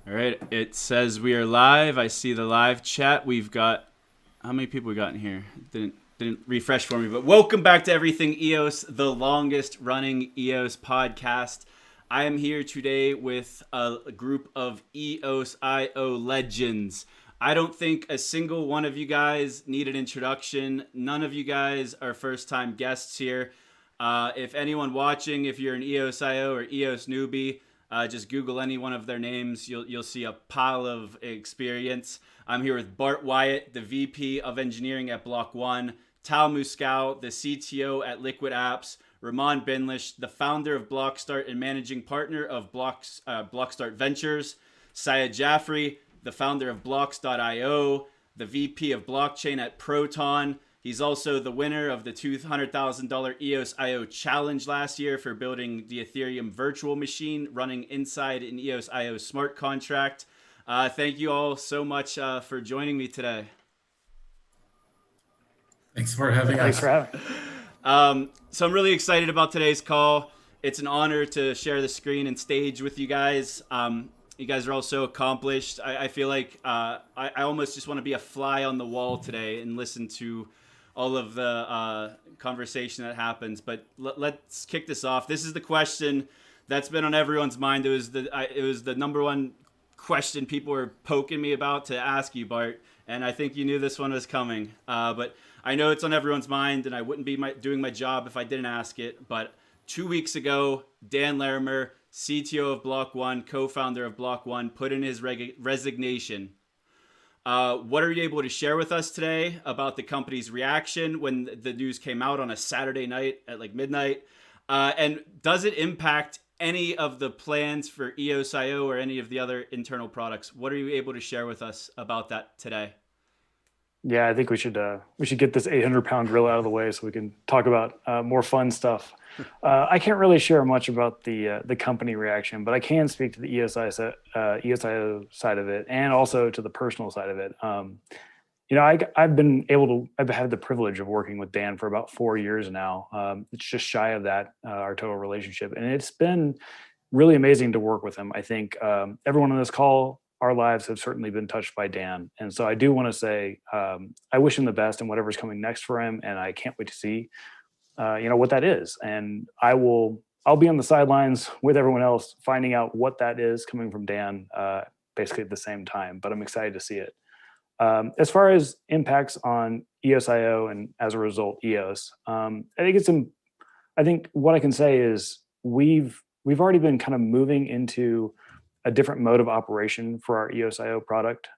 All right, it says we are live. I see the live chat. We've got how many people we got in here? Didn't refresh for me, but welcome back to Everything EOS, the longest running EOS podcast. I am here today with a group of EOSIO legends. I don't think a single one of you guys need an introduction. None of you guys are first-time guests here. If anyone watching, if you're an EOSIO or EOS newbie, just Google any one of their names. You'll see a pile of experience. I'm here with Bart Wyatt, the VP of Engineering at Block.one, Tal Muskal, the CTO at Liquid Apps, Raman Bindlish, the founder of Blockstart and managing partner of Blockstart Ventures, Syed Jafri, the founder of Blocks.io, the VP of Blockchain at Proton. He's also the winner of the $200,000 EOSIO challenge last year for building the Ethereum virtual machine running inside an EOSIO smart contract. Thank you all so much for joining me today. Thanks for having Thanks us. for having. So I'm really excited about today's call. It's an honor to share the screen and stage with you guys. You guys are all so accomplished. I feel like I almost just want to be a fly on the wall today and listen to all of the conversation that happens. But let's kick this off. This is the question that's been on everyone's mind. It was the number one question people were poking me about to ask you, Bart. And I think you knew this one was coming. But I know it's on everyone's mind, and I wouldn't be doing my job if I didn't ask it. But 2 weeks ago, Dan Larimer, CTO of Block.one, co-founder of Block.one, put in his resignation. What are you able to share with us today about the company's reaction when the news came out on a Saturday night at like midnight? And does it impact any of the plans for EOSIO or any of the other internal products? What are you able to share with us about that today? Yeah, I think we should get this 800-pound gorilla out of the way so we can talk about more fun stuff. I can't really share much about the company reaction, but I can speak to the EOSIO side of it and also to the personal side of it. I've had the privilege of working with Dan for about 4 years now. It's just shy of that, our total relationship, and it's been really amazing to work with him. I think everyone on this call, our lives have certainly been touched by Dan. And so I do want to say, I wish him the best in whatever's coming next for him. And I can't wait to see, what that is. And I'll be on the sidelines with everyone else, finding out what that is coming from Dan, basically at the same time, but I'm excited to see it. As far as impacts on EOSIO and as a result, EOS, I think what I can say is we've already been kind of moving into a different mode of operation for our EOSIO product.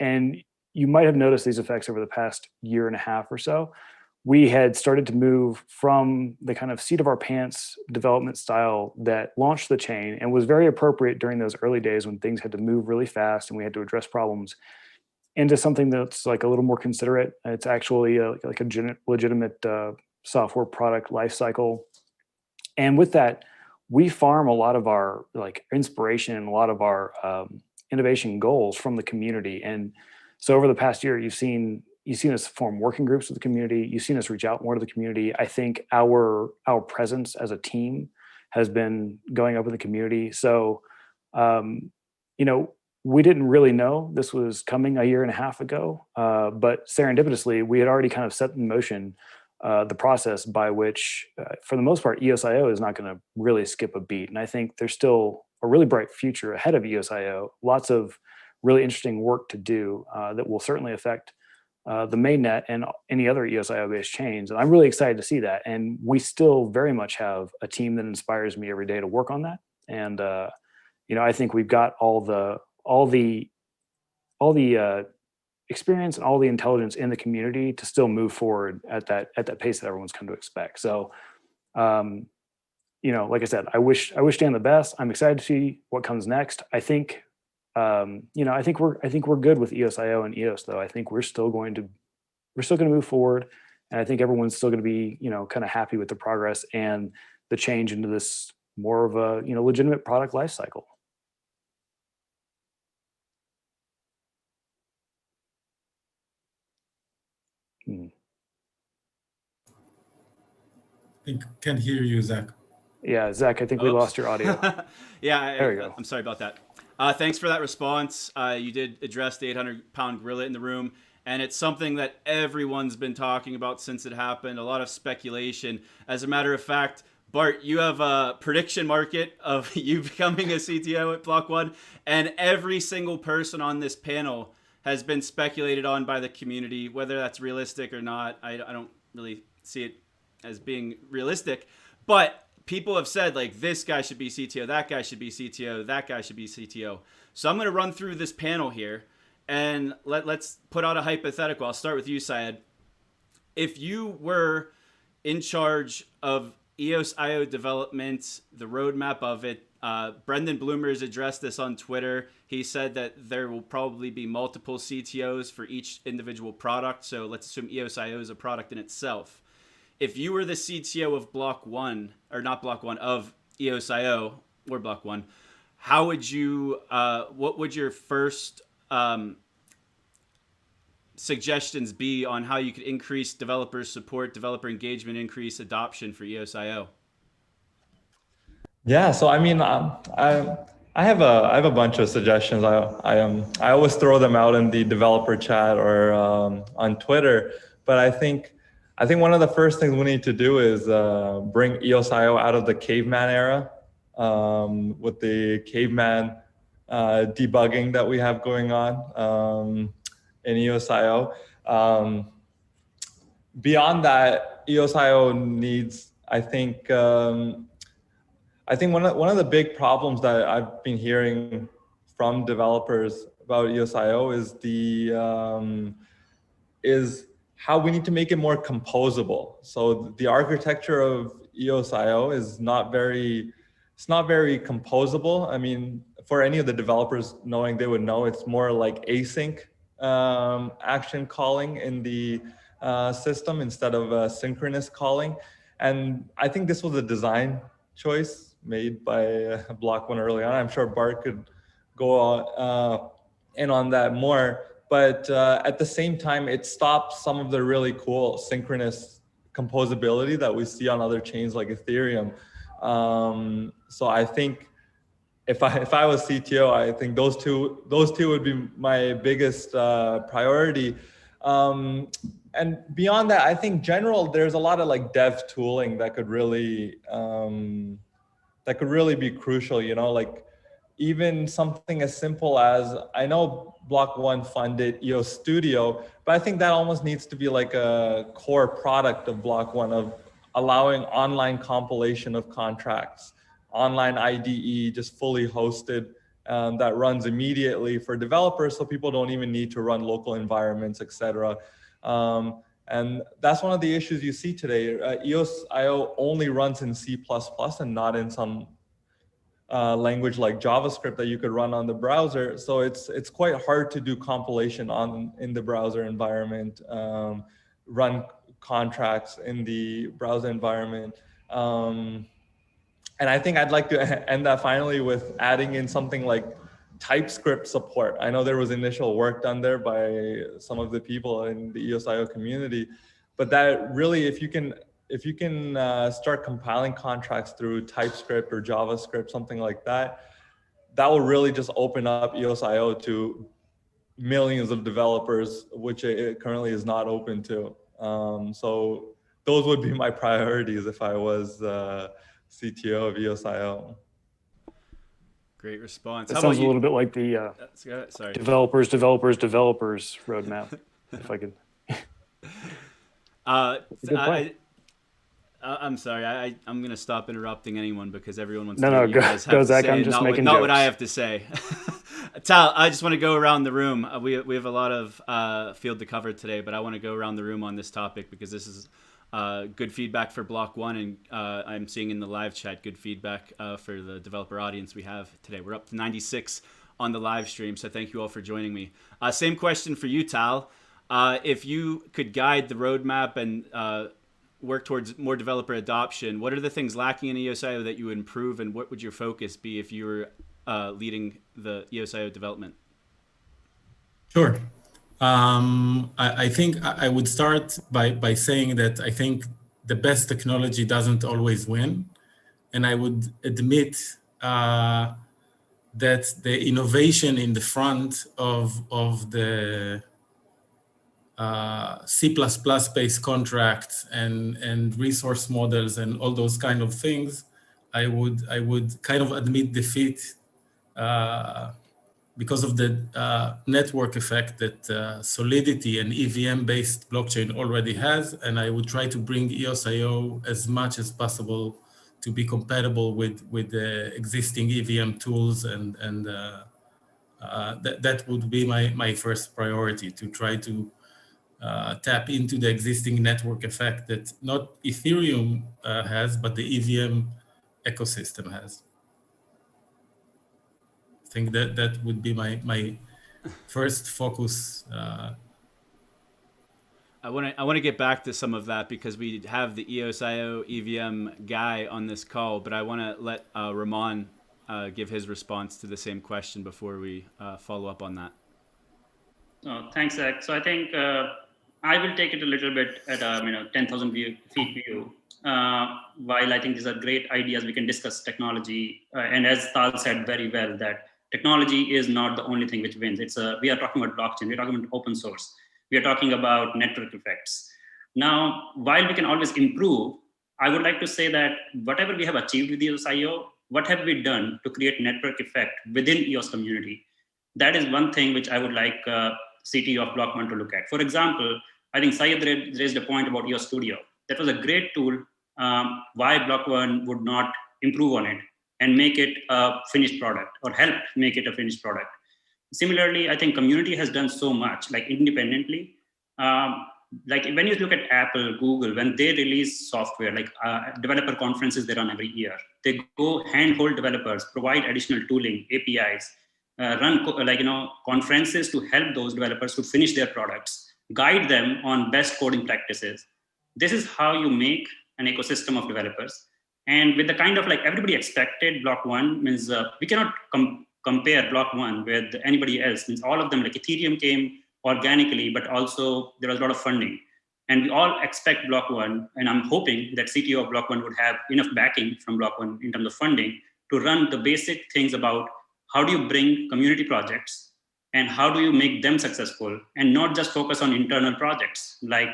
And you might have noticed these effects over the past year and a half or so. We had started to move from the kind of seat of our pants development style that launched the chain and was very appropriate during those early days when things had to move really fast and we had to address problems, into something that's like a little more considerate. It's actually like a legitimate software product lifecycle. And with that, we farm a lot of our like inspiration and a lot of our innovation goals from the community. And so over the past year, you've seen us form working groups with the community. You've seen us reach out more to the community. I think our presence as a team has been going up in the community. So, we didn't really know this was coming a year and a half ago, but serendipitously, we had already kind of set in motion the process by which, for the most part, EOSIO is not going to really skip a beat. And I think there's still a really bright future ahead of EOSIO, lots of really interesting work to do that will certainly affect the mainnet and any other EOSIO-based chains. And I'm really excited to see that. And we still very much have a team that inspires me every day to work on that. And, I think we've got all the experience and all the intelligence in the community to still move forward at that pace that everyone's come to expect. So, like I said, I wish Dan the best. I'm excited to see what comes next. I think, I think we're good with EOSIO and EOS though. I think we're still going to move forward, and I think everyone's still going to be, kind of happy with the progress and the change into this more of a, legitimate product life cycle. I can't hear you, Zach. Yeah, Zach, I think we lost your audio. Yeah, There we go. I'm sorry about that. Thanks for that response. You did address the 800-pound gorilla in the room, and it's something that everyone's been talking about since it happened. A lot of speculation. As a matter of fact, Bart, you have a prediction market of you becoming a CTO at Block.one, and every single person on this panel has been speculated on by the community. Whether that's realistic or not, I don't really see it as being realistic. But people have said, like, this guy should be CTO, that guy should be CTO, that guy should be CTO. So I'm going to run through this panel here, and let's put out a hypothetical. I'll start with you, Syed. If you were in charge of EOSIO development, the roadmap of it, Brendan Bloomer's addressed this on Twitter. He said that there will probably be multiple CTOs for each individual product. So let's assume EOSIO is a product in itself. If you were the CTO of Block.one, or not Block.one, of EOSIO or Block.one, how would you, what would your first suggestions be on how you could increase developer support, developer engagement, increase adoption for EOSIO? Yeah, so I mean, I have a bunch of suggestions. I always throw them out in the developer chat or on Twitter. But I think one of the first things we need to do is bring EOSIO out of the caveman era with the caveman debugging that we have going on in EOSIO. Beyond that, EOSIO needs, I think one of the big problems that I've been hearing from developers about EOSIO is how we need to make it more composable. So the architecture of EOSIO is not very composable. I mean, for any of the developers knowing, they would know it's more like async action calling in the system instead of synchronous calling. And I think this was a design choice made by Block.one early on. I'm sure Bart could go in on that more. But at the same time, it stops some of the really cool synchronous composability that we see on other chains like Ethereum. So I think if I was CTO, I think those two would be my biggest priority. And beyond that, I think there's a lot of like dev tooling that could really be crucial. You know, like even something as simple as, I know Block.one funded EOS Studio, but I think that almost needs to be like a core product of Block.one, of allowing online compilation of contracts, online IDE, just fully hosted, that runs immediately for developers, so people don't even need to run local environments, etc. And that's one of the issues you see today. EOSIO only runs in C++ and not in some language like JavaScript that you could run on the browser. So it's quite hard to do compilation in the browser environment, run contracts in the browser environment. And I think I'd like to end that finally with adding in something like TypeScript support. I know there was initial work done there by some of the people in the EOSIO community, but that really, if you can start compiling contracts through TypeScript or JavaScript, something like that, that will really just open up EOSIO to millions of developers, which it currently is not open to. So those would be my priorities if I was CTO of EOSIO. Great response. That sounds a little bit like the developers roadmap, if I could. I'm sorry. I'm going to stop interrupting anyone because everyone wants to hear what you guys have to Zach, say, I'm just making not jokes. what I have to say. Tal, I just want to go around the room. We have a lot of field to cover today, but I want to go around the room on this topic because this is good feedback for Block.one, and I'm seeing in the live chat good feedback for the developer audience we have today. We're up to 96 on the live stream, so thank you all for joining me. Same question for you, Tal. If you could guide the roadmap and work towards more developer adoption, what are the things lacking in EOSIO that you would improve, and what would your focus be if you were leading the EOSIO development? Sure. I think I would start by saying that I think the best technology doesn't always win. And I would admit that the innovation in the front of the C++ based contracts and resource models and all those kind of things, I would kind of admit defeat because of the network effect that Solidity and EVM based blockchain already has, and I would try to bring EOSIO as much as possible to be compatible with the existing EVM tools, and that would be my first priority, to try to tap into the existing network effect that not Ethereum has, but the EVM ecosystem has. I think that would be my first focus. I want to get back to some of that because we have the EOSIO EVM guy on this call, but I want to let Raman give his response to the same question before we follow up on that. Thanks, Zach. So I think I will take it a little bit at a 10,000 feet view. While I think these are great ideas, we can discuss technology, and as Tal said very well, that technology is not the only thing which wins. We are talking about blockchain, we're talking about open source, we are talking about network effects. Now, while we can always improve, I would like to say that whatever we have achieved with EOSIO, what have we done to create network effect within EOS community? That is one thing which I would like CTO of Block.one to look at. For example, I think Syed raised a point about EOS Studio. That was a great tool. Why Block.one would not improve on it and make it a finished product, or help make it a finished product. Similarly, I think community has done so much, like independently. Like when you look at Apple, Google, when they release software, like developer conferences they run every year, they go handhold developers, provide additional tooling, APIs, run conferences to help those developers to finish their products, guide them on best coding practices. This is how you make an ecosystem of developers. And with the kind of like everybody expected, Block.one means we cannot compare Block.one with anybody else. Means all of them, like Ethereum came organically, but also there was a lot of funding. And we all expect Block.one, and I'm hoping that CTO of Block.one would have enough backing from Block.one in terms of funding to run the basic things about how do you bring community projects and how do you make them successful, and not just focus on internal projects. Like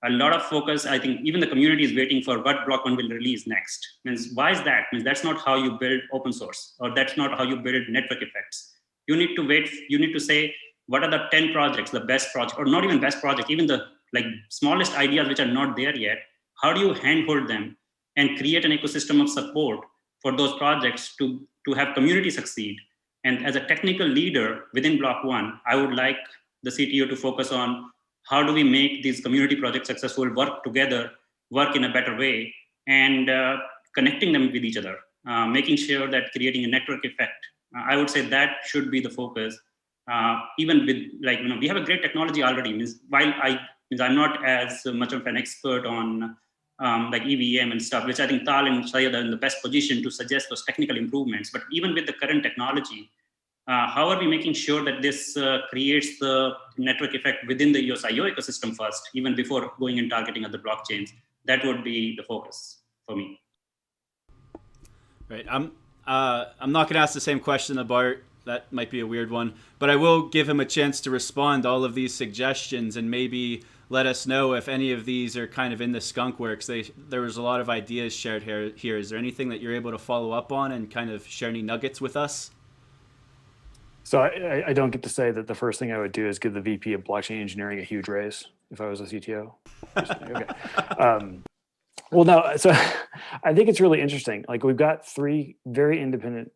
a lot of focus, I think even the community is waiting for what Block.one will release next. Means why is that? Means that's not how you build open source, or that's not how you build network effects. You need to wait, you need to say, what are the 10 projects, the best project, or not even best project, even the like smallest ideas which are not there yet. How do you handhold them and create an ecosystem of support for those projects to have community succeed? And as a technical leader within Block.one, I would like the CTO to focus on how do we make these community projects successful, work together, work in a better way, and connecting them with each other, making sure that creating a network effect. I would say that should be the focus. Even with we have a great technology already. Means while I'm not as much of an expert on like EVM and stuff, which I think Tal and Syed are in the best position to suggest those technical improvements. But even with the current technology, how are we making sure that this creates the network effect within the EOSIO ecosystem first, even before going and targeting other blockchains? That would be the focus for me. Right. I'm not going to ask the same question to Bart. That might be a weird one, but I will give him a chance to respond to all of these suggestions and maybe let us know if any of these are kind of in the skunk works. There was a lot of ideas shared here. Is there anything that you're able to follow up on and kind of share any nuggets with us? So I don't get to say that the first thing I would do is give the VP of blockchain engineering a huge raise if I was a CTO. Okay. Well, no, so I think it's really interesting. Like we've got three very independent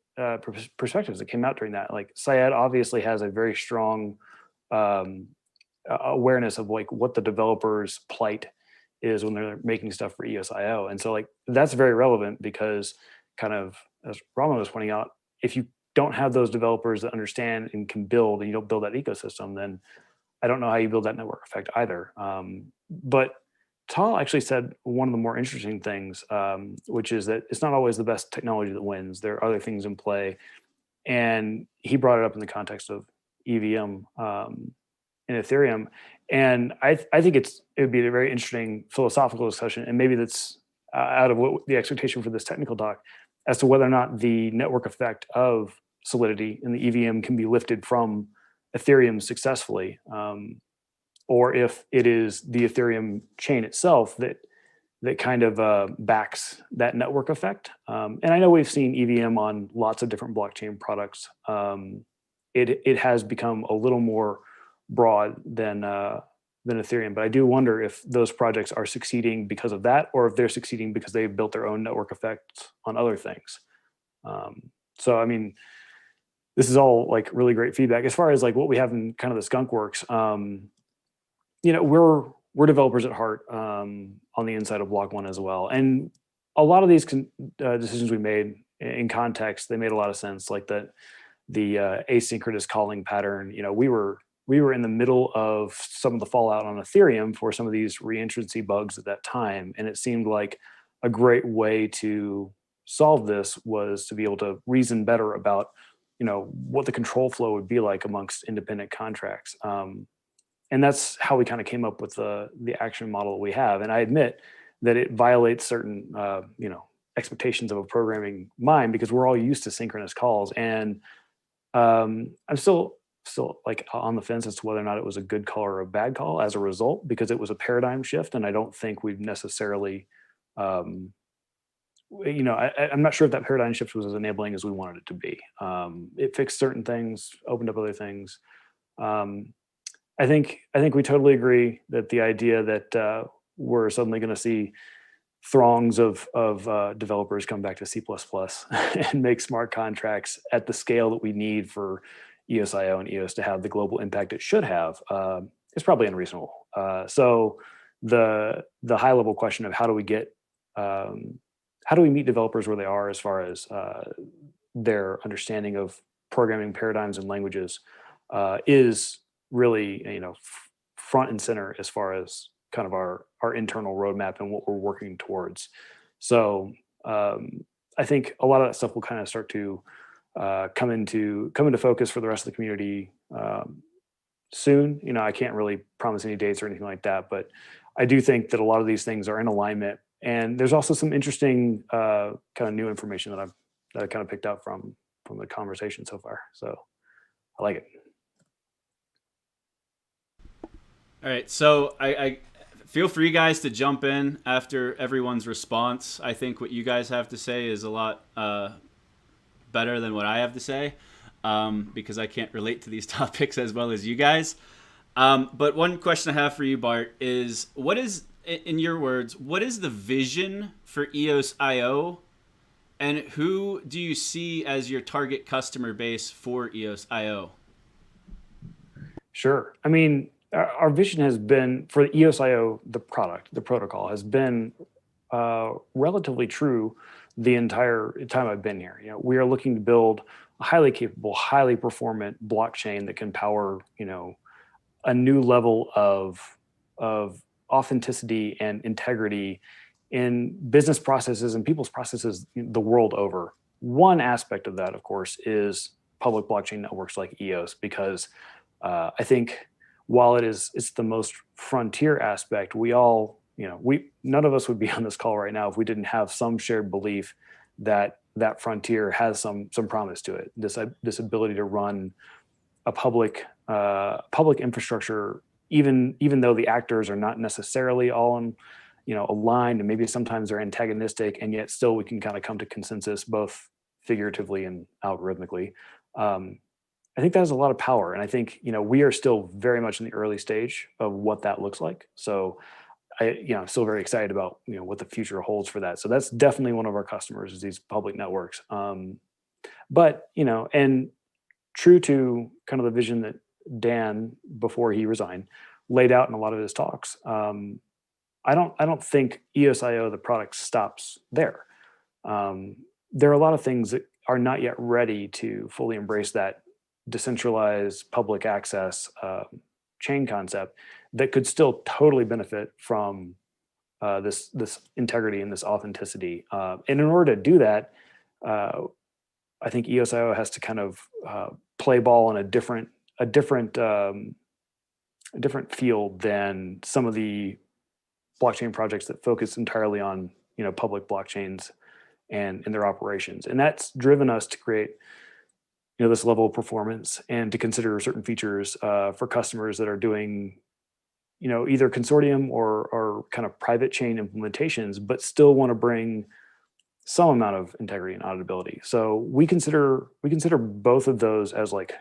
perspectives that came out during that. Like Syed obviously has a very strong awareness of like what the developer's plight is when they're making stuff for EOSIO. And so like that's very relevant because kind of as Raman was pointing out, if you don't have those developers that understand and can build, and you don't build that ecosystem, then I don't know how you build that network effect either. But Tal actually said one of the more interesting things, which is that it's not always the best technology that wins. There are other things in play. And he brought it up in the context of EVM and Ethereum. And I think it would be a very interesting philosophical discussion, and maybe that's out of what the expectation for this technical talk, as to whether or not the network effect of Solidity and the EVM can be lifted from Ethereum successfully, or if it is the Ethereum chain itself that kind of backs that network effect. And I know we've seen EVM on lots of different blockchain products. It has become a little more broad than Ethereum, but I do wonder if those projects are succeeding because of that, or if they're succeeding because they've built their own network effects on other things. So, I mean, this is all like really great feedback. As far as like what we have in kind of the skunk works, you know, we're developers at heart on the inside of Block.one as well. And a lot of these decisions we made in context, they made a lot of sense. Like the asynchronous calling pattern, you know, we were in the middle of some of the fallout on Ethereum for some of these reentrancy bugs at that time. And it seemed like a great way to solve this was to be able to reason better about, you know, what the control flow would be like amongst independent contracts. And that's how we kind of came up with the action model we have. And I admit that it violates certain, you know, expectations of a programming mind, because we're all used to synchronous calls. And I'm still like on the fence as to whether or not it was a good call or a bad call as a result, because it was a paradigm shift. And I don't think we've necessarily, you know, I'm not sure if that paradigm shift was as enabling as we wanted it to be. It fixed certain things, opened up other things. I think we totally agree that the idea that we're suddenly going to see throngs of developers come back to C++ and make smart contracts at the scale that we need for EOSIO and EOS to have the global impact it should have is probably unreasonable. So the high level question of how do we meet developers where they are as far as their understanding of programming paradigms and languages is really, you know, front and center as far as kind of our internal roadmap and what we're working towards. So I think a lot of that stuff will kind of start to come into focus for the rest of the community soon. You know, I can't really promise any dates or anything like that, but I do think that a lot of these things are in alignment. And there's also some interesting kind of new information that I kind of picked up from the conversation so far. So I like it. All right, so I feel free, guys, to jump in after everyone's response. I think what you guys have to say is a lot better than what I have to say, because I can't relate to these topics as well as you guys. But one question I have for you, Bart, is what is, in your words, what is the vision for EOSIO, and who do you see as your target customer base for EOSIO? Sure. I mean, our vision has been for the EOSIO, the product, the protocol has been relatively true the entire time I've been here. You know, we are looking to build a highly capable, highly performant blockchain that can power, you know, a new level of authenticity and integrity in business processes and people's processes the world over. One aspect of that, of course, is public blockchain networks like EOS, because I think while it's the most frontier aspect, we all, you know, none of us would be on this call right now if we didn't have some shared belief that that frontier has some promise to it. This ability to run a public infrastructure, even though the actors are not necessarily all in, you know, aligned, and maybe sometimes they're antagonistic, and yet still we can kind of come to consensus both figuratively and algorithmically. I think that has a lot of power. And I think, you know, we are still very much in the early stage of what that looks like. So I'm still very excited about, you know, what the future holds for that. So that's definitely one of our customers, is these public networks. But, you know, and true to kind of the vision that Dan, before he resigned, laid out in a lot of his talks, I don't think EOSIO, the product, stops there. There are a lot of things that are not yet ready to fully embrace that decentralized public access chain concept that could still totally benefit from this integrity and this authenticity. And in order to do that, I think EOSIO has to kind of play ball in a different field than some of the blockchain projects that focus entirely on, you know, public blockchains and their operations. And that's driven us to create this level of performance, and to consider certain features for customers that are doing, either consortium or kind of private chain implementations, but still want to bring some amount of integrity and auditability. So we consider both of those as like,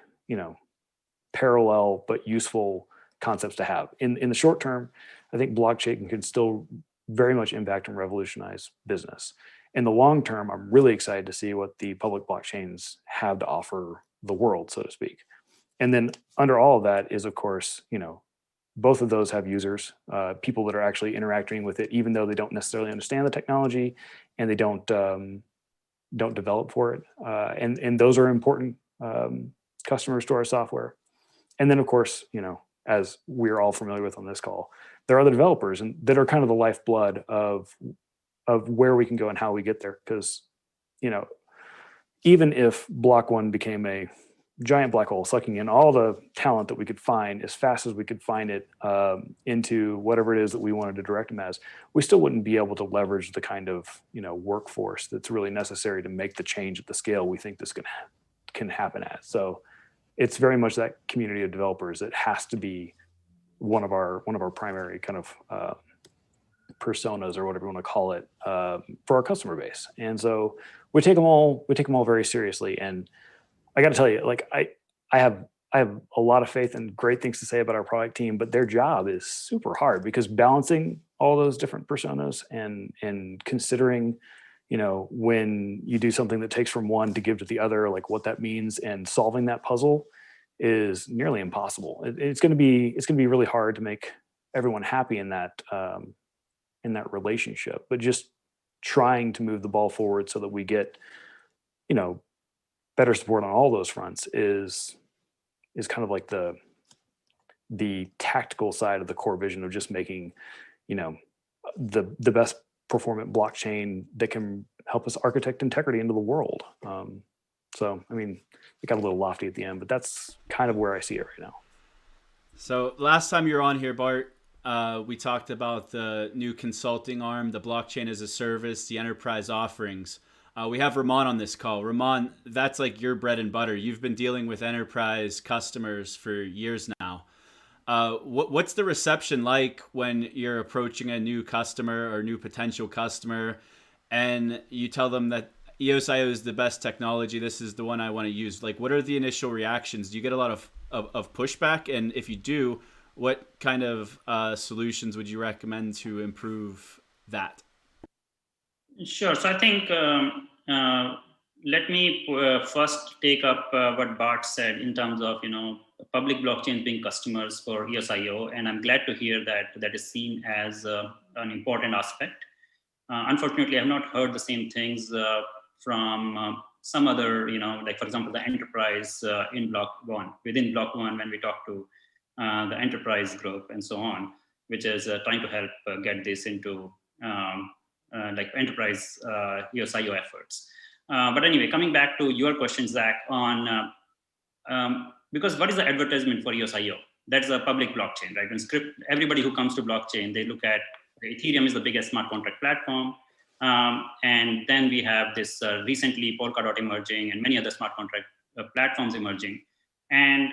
parallel but useful concepts to have. In the short term, I think blockchain can still very much impact and revolutionize business. In the long term, I'm really excited to see what the public blockchains have to offer the world, so to speak. And then under all of that is, of course, both of those have users, people that are actually interacting with it, even though they don't necessarily understand the technology and they don't develop for it. And those are important customers to our software. And then, of course, as we're all familiar with on this call, there are the developers and that are kind of the lifeblood of where we can go and how we get there. Because, even if Block.one became a giant black hole sucking in all the talent that we could find as fast as we could find it into whatever it is that we wanted to direct them as, we still wouldn't be able to leverage the kind of workforce that's really necessary to make the change at the scale we think this can happen at. So it's very much that community of developers that has to be one of our primary kind of personas, or whatever you want to call it, for our customer base. And so we take them all very seriously. And I got to tell you, like I have a lot of faith and great things to say about our product team, but their job is super hard because balancing all those different personas and considering, when you do something that takes from one to give to the other, like what that means, and solving that puzzle is nearly impossible. It's going to be really hard to make everyone happy in that relationship, but just trying to move the ball forward so that we get, better support on all those fronts is kind of like the tactical side of the core vision of just making, the best performant blockchain that can help us architect integrity into the world. So, I mean, it got a little lofty at the end, but that's kind of where I see it right now. So last time you were on here, Bart, we talked about the new consulting arm, the blockchain as a service, the enterprise offerings. We have Raman on this call. Raman, that's like your bread and butter. You've been dealing with enterprise customers for years now. What's the reception like when you're approaching a new customer or new potential customer and you tell them that EOSIO is the best technology, this is the one I want to use? Like, what are the initial reactions? Do you get a lot of pushback? And if you do, what kind of solutions would you recommend to improve that? Sure. So I think let me first take up what Bart said in terms of public blockchains being customers for EOSIO, and I'm glad to hear that is seen as an important aspect. Unfortunately, I have not heard the same things from some other, like for example, the enterprise in Block.one, within Block.one, when we talk to the enterprise group and so on, which is trying to help get this into like enterprise EOSIO efforts. But anyway, coming back to your question, Zach, on because what is the advertisement for EOSIO? That's a public blockchain, right? When everybody who comes to blockchain, they look at Ethereum is the biggest smart contract platform. And then we have this recently Polkadot emerging and many other smart contract platforms emerging. And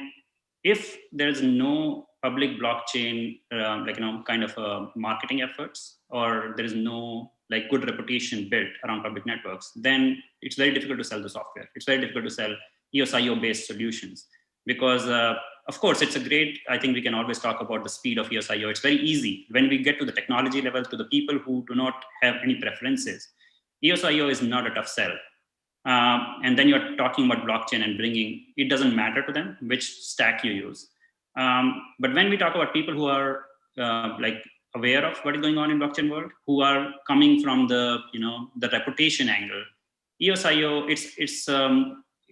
if there's no public blockchain, kind of marketing efforts, or there is no like good reputation built around public networks, then it's very difficult to sell the software. It's very difficult to sell EOSIO-based solutions because, of course, it's a great, I think we can always talk about the speed of EOSIO. It's very easy. When we get to the technology level, to the people who do not have any preferences, EOSIO is not a tough sell. And then you're talking about blockchain and bringing, it doesn't matter to them which stack you use. But when we talk about people who are like aware of what is going on in blockchain world, who are coming from the, the reputation angle, EOSIO, it's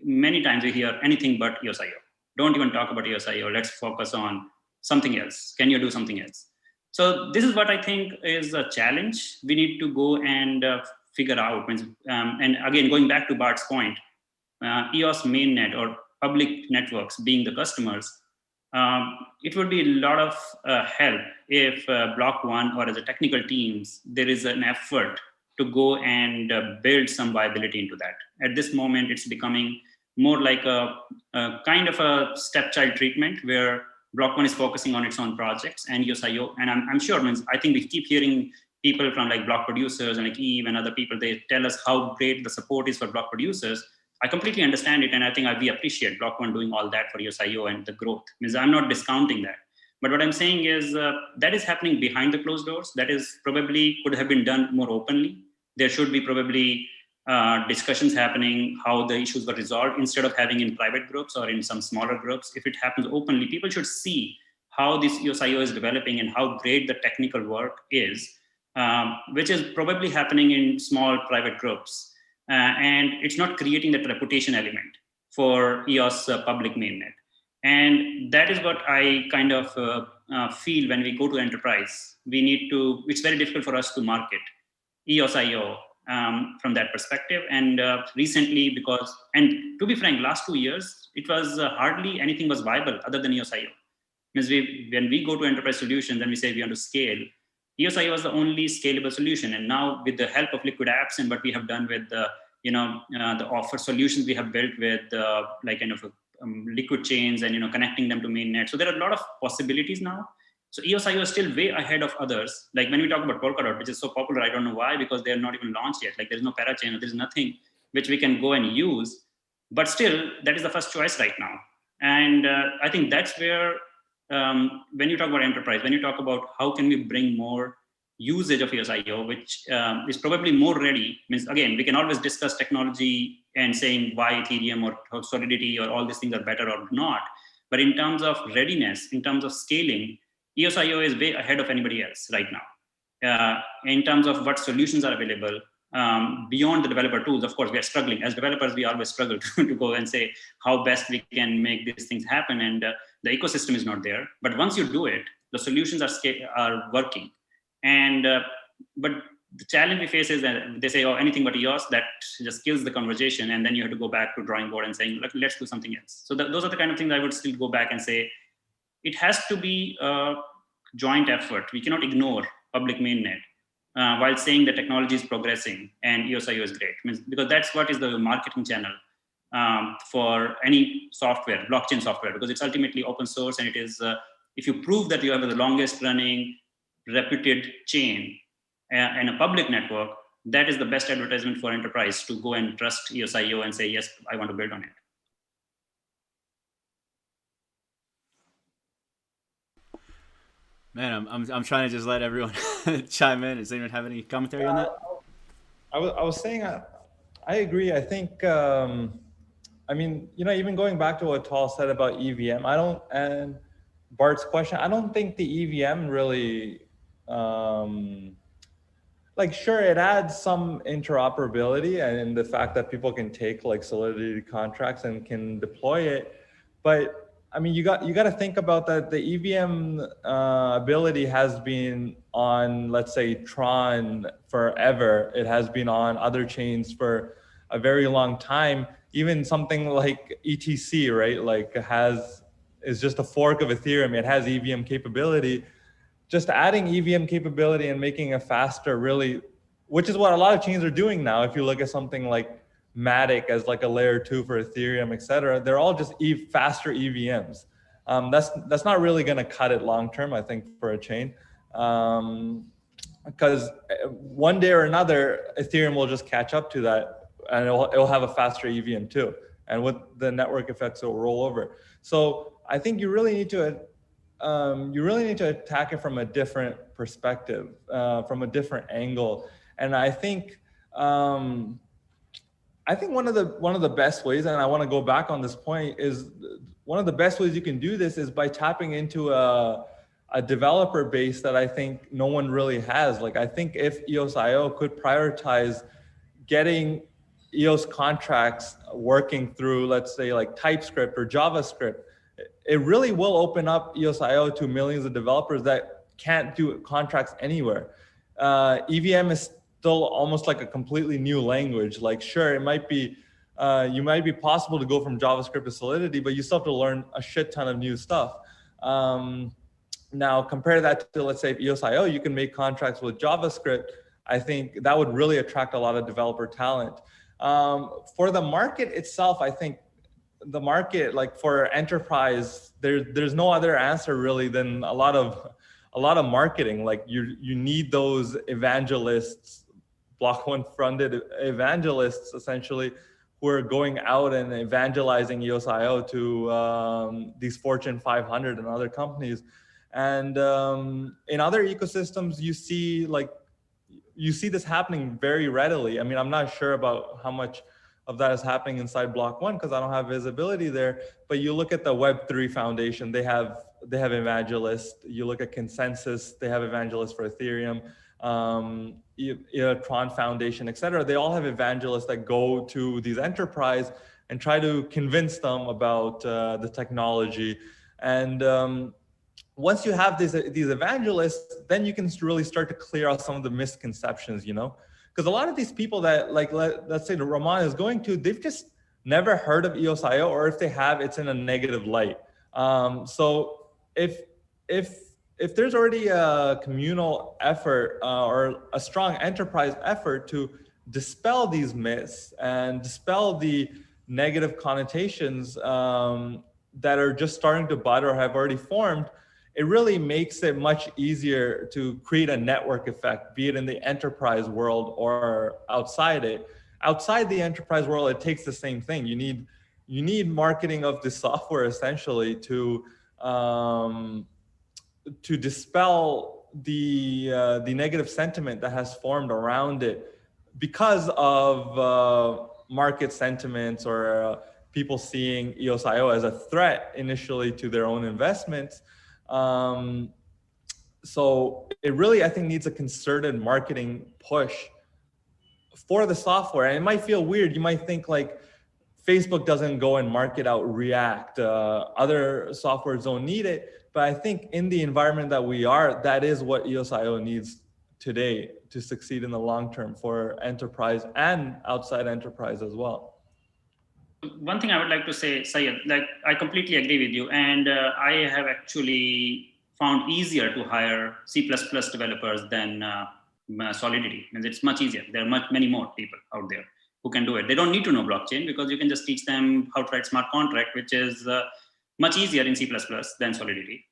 many times we hear anything but EOSIO. Don't even talk about EOSIO. Let's focus on something else. Can you do something else? So this is what I think is a challenge. We need to go and figure out. And again, going back to Bart's point, EOS mainnet or public networks being the customers, it would be a lot of help if Block.one or as a technical teams, there is an effort to go and build some viability into that. At this moment, it's becoming more like a kind of a stepchild treatment where Block.one is focusing on its own projects and EOSIO. And I'm sure, I think we keep hearing people from like block producers and like Eve and other people, they tell us how great the support is for block producers. I completely understand it. And I think we appreciate Block.one doing all that for EOSIO and the growth. I'm not discounting that. But what I'm saying is that is happening behind the closed doors. That is probably could have been done more openly. There should be probably discussions happening, how the issues were resolved, instead of having in private groups or in some smaller groups. If it happens openly, people should see how this EOSIO is developing and how great the technical work is, which is probably happening in small private groups. And it's not creating that reputation element for EOS public mainnet. And that is what I kind of feel when we go to enterprise. We need to, it's very difficult for us to market EOSIO from that perspective. And recently, because, and to be frank, last 2 years, it was hardly anything was viable other than EOSIO. When we go to enterprise solutions and we say we want to scale, EOSIO was the only scalable solution. And now with the help of Liquid Apps and what we have done with the offer solutions we have built with like kind of liquid chains and connecting them to mainnet. So there are a lot of possibilities now. So EOSIO is still way ahead of others. Like when we talk about Polkadot, which is so popular, I don't know why, because they're not even launched yet. Like there's no parachain, there's nothing which we can go and use. But still, that is the first choice right now. And I think that's where, when you talk about enterprise, when you talk about how can we bring more usage of EOSIO, which is probably more ready, again, we can always discuss technology and saying why Ethereum or Solidity or all these things are better or not. But in terms of readiness, in terms of scaling, EOSIO is way ahead of anybody else right now. In terms of what solutions are available, beyond the developer tools, of course, we are struggling. As developers, we always struggle to go and say how best we can make these things happen. And the ecosystem is not there. But once you do it, the solutions are working. And but the challenge we face is that they say, oh, anything but EOS, that just kills the conversation. And then you have to go back to drawing board and saying, let's do something else. So those are the kind of things I would still go back and say, it has to be a joint effort. We cannot ignore public mainnet while saying the technology is progressing and EOSIO is great. Because that's what is the marketing channel for any software, blockchain software, because it's ultimately open source. And it is, if you prove that you have the longest running reputed chain and a public network, that is the best advertisement for enterprise to go and trust EOSIO and say, yes, I want to build on it. Man, I'm trying to just let everyone chime in. Does anyone have any commentary on that? I was saying, I agree. I think, even going back to what Tal said about EVM, and Bart's question, I don't think the EVM really, sure, it adds some interoperability and the fact that people can take like Solidity contracts and can deploy it. But you got to think about that. The EVM ability has been on, let's say, Tron forever. It has been on other chains for a very long time. Even something like ETC, right? Is just a fork of Ethereum. It has EVM capability. Just adding EVM capability and making it faster, really, which is what a lot of chains are doing now. If you look at something like Matic as like a layer 2 for Ethereum, et cetera, they're all just faster EVMs. That's not really going to cut it long term, I think, for a chain, because one day or another, Ethereum will just catch up to that, and it'll have a faster EVM too, and with the network effects, it'll roll over. So I think you really need to attack it from a different perspective, from a different angle, and I think one of the best ways, and I want to go back on this point, is one of the best ways you can do this is by tapping into a developer base that I think no one really has. Like, I think if EOSIO could prioritize getting EOS contracts working through, let's say, like TypeScript or JavaScript, it really will open up EOSIO to millions of developers that can't do contracts anywhere. EVM is still almost like a completely new language. Like, sure, it might be, you might be possible to go from JavaScript to Solidity, but you still have to learn a shit ton of new stuff. Now, compare that to, let's say, EOSIO, you can make contracts with JavaScript. I think that would really attract a lot of developer talent. For the market itself, I think the market, like for enterprise, there's no other answer really than a lot of marketing. Like you need those evangelists, Block.one funded evangelists, essentially, who are going out and evangelizing EOSIO to these Fortune 500 and other companies. And in other ecosystems, you see this happening very readily. I mean, I'm not sure about how much of that is happening inside Block.one because I don't have visibility there. But you look at the Web3 Foundation, they have evangelists. You look at Consensus, they have evangelists for Ethereum. Tron Foundation, et cetera. They all have evangelists that go to these enterprise and try to convince them about the technology. And once you have these evangelists, then you can really start to clear out some of the misconceptions, because a lot of these people that, like, let's say the Raman is going to, they've just never heard of EOSIO, or if they have, it's in a negative light. So if there's already a communal effort or a strong enterprise effort to dispel these myths and dispel the negative connotations that are just starting to bud or have already formed, it really makes it much easier to create a network effect, be it in the enterprise world or outside it. Outside the enterprise world, it takes the same thing. You need marketing of the software essentially to dispel the negative sentiment that has formed around it because of market sentiments or people seeing EOSIO as a threat initially to their own investments. So it really, I think, needs a concerted marketing push for the software. And it might feel weird. You might think like Facebook doesn't go and market out React. Other softwares don't need it. But I think in the environment that we are, that is what EOSIO needs today to succeed in the long term for enterprise and outside enterprise as well. One thing I would like to say, Syed, like I completely agree with you. And I have actually found easier to hire C++ developers than Solidity. And it's much easier. There are many more people out there who can do it. They don't need to know blockchain because you can just teach them how to write smart contract, which is much easier in C++ than Solidity.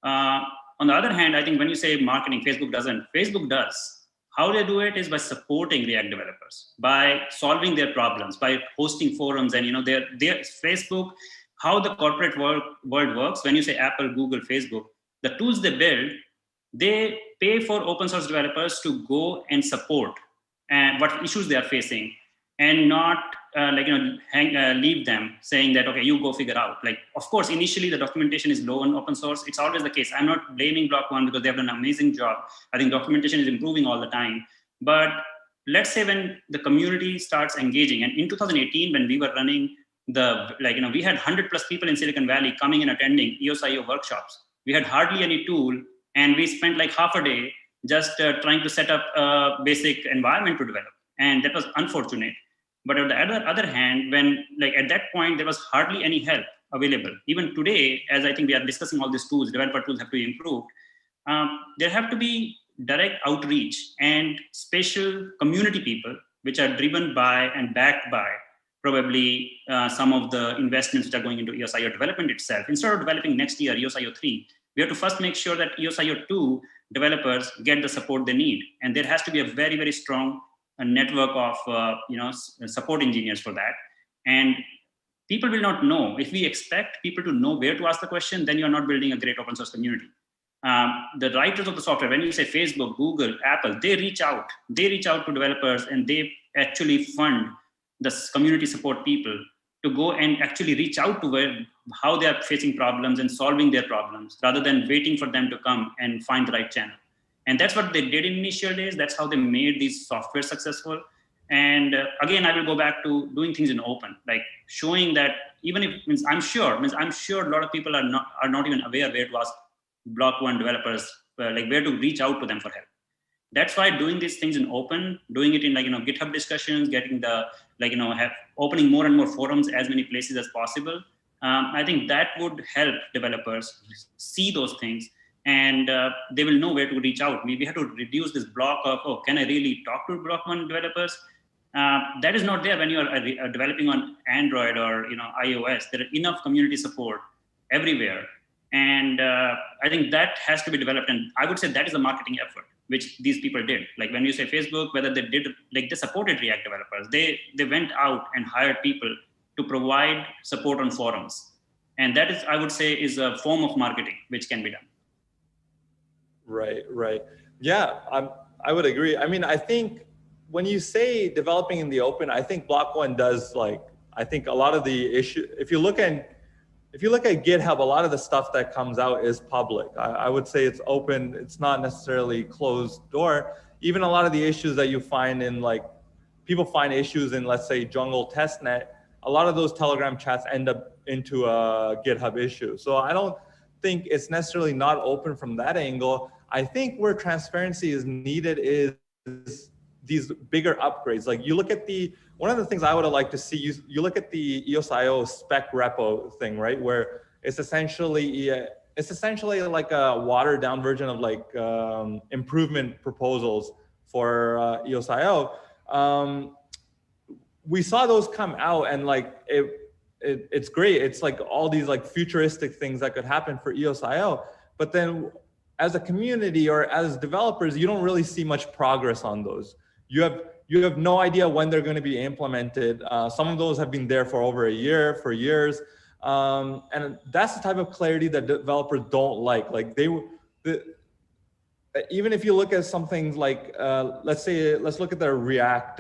On the other hand, I think when you say marketing, Facebook doesn't. Facebook does. How they do it is by supporting React developers, by solving their problems, by hosting forums, and their Facebook. How the corporate world works. When you say Apple, Google, Facebook, the tools they build, they pay for open source developers to go and support what issues they are facing, and not leave them saying that, okay, you go figure out. Like, of course, initially the documentation is low on open source. It's always the case. I'm not blaming Block.one because they've done an amazing job. I think documentation is improving all the time. But let's say when the community starts engaging, and in 2018, when we were running we had 100+ people in Silicon Valley coming and attending EOSIO workshops. We had hardly any tool, and we spent like half a day just trying to set up a basic environment to develop. And that was unfortunate. But on the other hand, when at that point, there was hardly any help available. Even today, as I think we are discussing all these tools, developer tools have to be improved. There have to be direct outreach and special community people, which are driven by and backed by probably some of the investments that are going into EOSIO development itself. Instead of developing next year EOSIO 3, we have to first make sure that EOSIO 2 developers get the support they need. And there has to be a very, very strong network of support engineers for that. And people will not know. If we expect people to know where to ask the question, then you're not building a great open source community. The writers of the software, when you say Facebook, Google, Apple, they reach out to developers, and they actually fund the community support people to go and actually reach out to how they are facing problems and solving their problems, rather than waiting for them to come and find the right channel. And that's what they did in initial days. That's how they made these software successful. And again, I will go back to doing things in open, like showing that even if I'm sure a lot of people are not even aware where to ask Block.one developers, where to reach out to them for help. That's why doing these things in open, doing it in GitHub discussions, getting opening more and more forums, as many places as possible. I think that would help developers see those things, and they will know where to reach out. We have to reduce this block of, can I really talk to Block.one developers? That is not there when you are developing on Android or iOS. There are enough community support everywhere, and I think that has to be developed. And I would say that is a marketing effort which these people did. Like when you say Facebook, whether they did, like they supported React developers, they went out and hired people to provide support on forums, and that is, I would say, is a form of marketing which can be done. Right, right. Yeah, I would agree. I mean, I think when you say developing in the open, I think Block.one does, like, I think a lot of the issue, if you look at GitHub, a lot of the stuff that comes out is public. I would say it's open. It's not necessarily closed door. Even a lot of the issues that you find in, like, people find issues in, let's say, Jungle testnet, a lot of those Telegram chats end up into a GitHub issue. So I don't think it's necessarily not open from that angle. I think where transparency is needed is these bigger upgrades. Like you look at one of the things I would have liked to see, you look at the EOSIO spec repo thing, right? Where it's essentially like a watered down version of like improvement proposals for EOSIO. We saw those come out and like it's great. It's like all these like futuristic things that could happen for EOSIO, but then as a community or as developers, you don't really see much progress on those. You have no idea when they're going to be implemented. Some of those have been there for over a year, for years. And that's the type of clarity that developers don't like. Like even if you look at something like, let's look at the React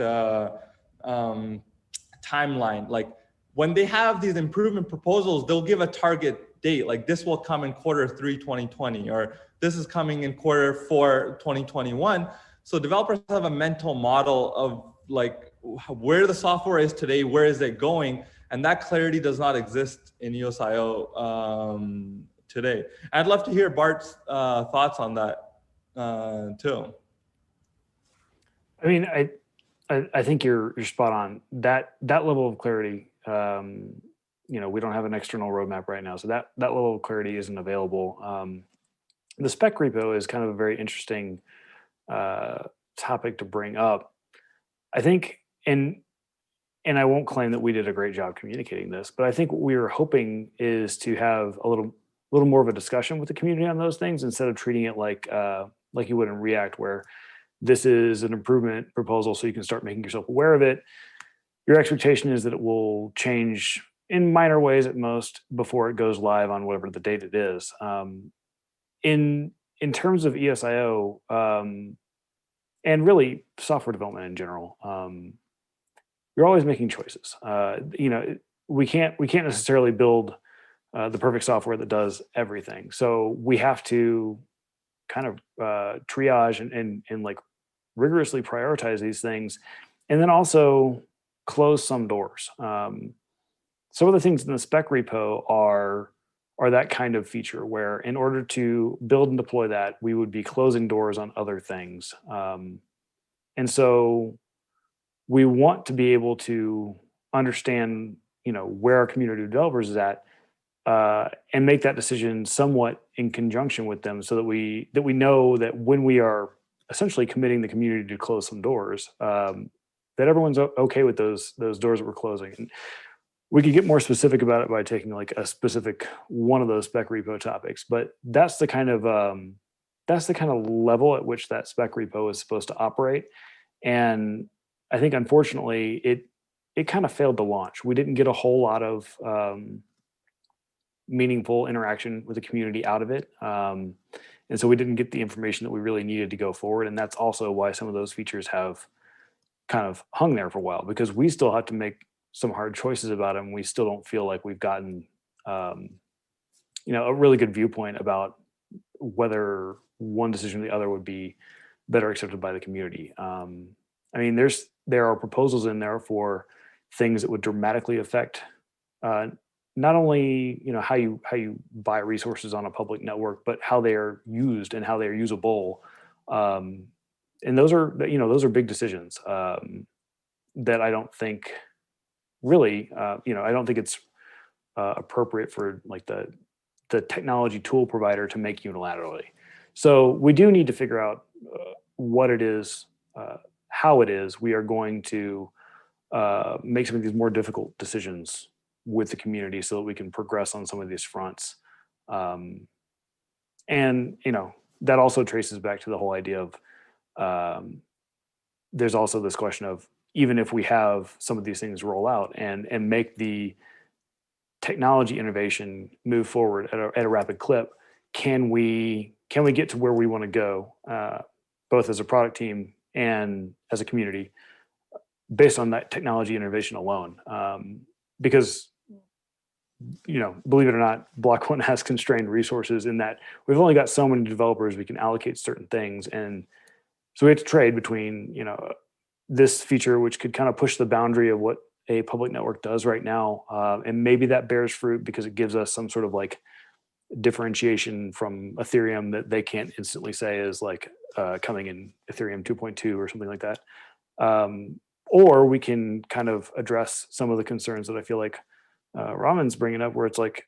timeline. Like when they have these improvement proposals, they'll give a target date. Like this will come in Q3 2020, or this is coming in Q4 2021. So developers have a mental model of like where the software is today, where is it going? And that clarity does not exist in EOSIO today. I'd love to hear Bart's thoughts on that too. I mean, I think you're spot on. That level of clarity, we don't have an external roadmap right now, so that level of clarity isn't available. The spec repo is kind of a very interesting topic to bring up. I think, and I won't claim that we did a great job communicating this, but I think what we were hoping is to have a little more of a discussion with the community on those things instead of treating it like you would in React, where this is an improvement proposal, so you can start making yourself aware of it. Your expectation is that it will change in minor ways at most before it goes live on whatever the date it is. In terms of EOSIO, and really software development in general, you're always making choices. We can't necessarily build the perfect software that does everything. So we have to kind of triage and like rigorously prioritize these things, and then also close some doors. Some of the things in the spec repo are that kind of feature where in order to build and deploy that, we would be closing doors on other things. And so we want to be able to understand, where our community of developers is at, and make that decision somewhat in conjunction with them, so that we know that when we are essentially committing the community to close some doors, that everyone's okay with those doors that we're closing. And we could get more specific about it by taking like a specific one of those spec repo topics, but that's the kind of level at which that spec repo is supposed to operate. And I think unfortunately it kind of failed to launch. We didn't get a whole lot of meaningful interaction with the community out of it. And so we didn't get the information that we really needed to go forward. And that's also why some of those features have kind of hung there for a while, because we still have to make some hard choices about them. We still don't feel like we've gotten, a really good viewpoint about whether one decision or the other would be better accepted by the community. I mean, there are proposals in there for things that would dramatically affect not only how you buy resources on a public network, but how they are used and how they are usable. And those are big decisions that I don't think really, I don't think it's appropriate for like the technology tool provider to make unilaterally. So we do need to figure out what it is, how it is we are going to make some of these more difficult decisions with the community so that we can progress on some of these fronts. And, that also traces back to the whole idea of there's also this question of, even if we have some of these things roll out and make the technology innovation move forward at a rapid clip, can we get to where we want to go, both as a product team and as a community, based on that technology innovation alone? Because, believe it or not, Block.one has constrained resources in that we've only got so many developers we can allocate certain things. And so we have to trade between, this feature, which could kind of push the boundary of what a public network does right now. And maybe that bears fruit because it gives us some sort of like differentiation from Ethereum that they can't instantly say is like coming in Ethereum 2.2 or something like that. Or we can kind of address some of the concerns that I feel like Raman's bringing up, where it's like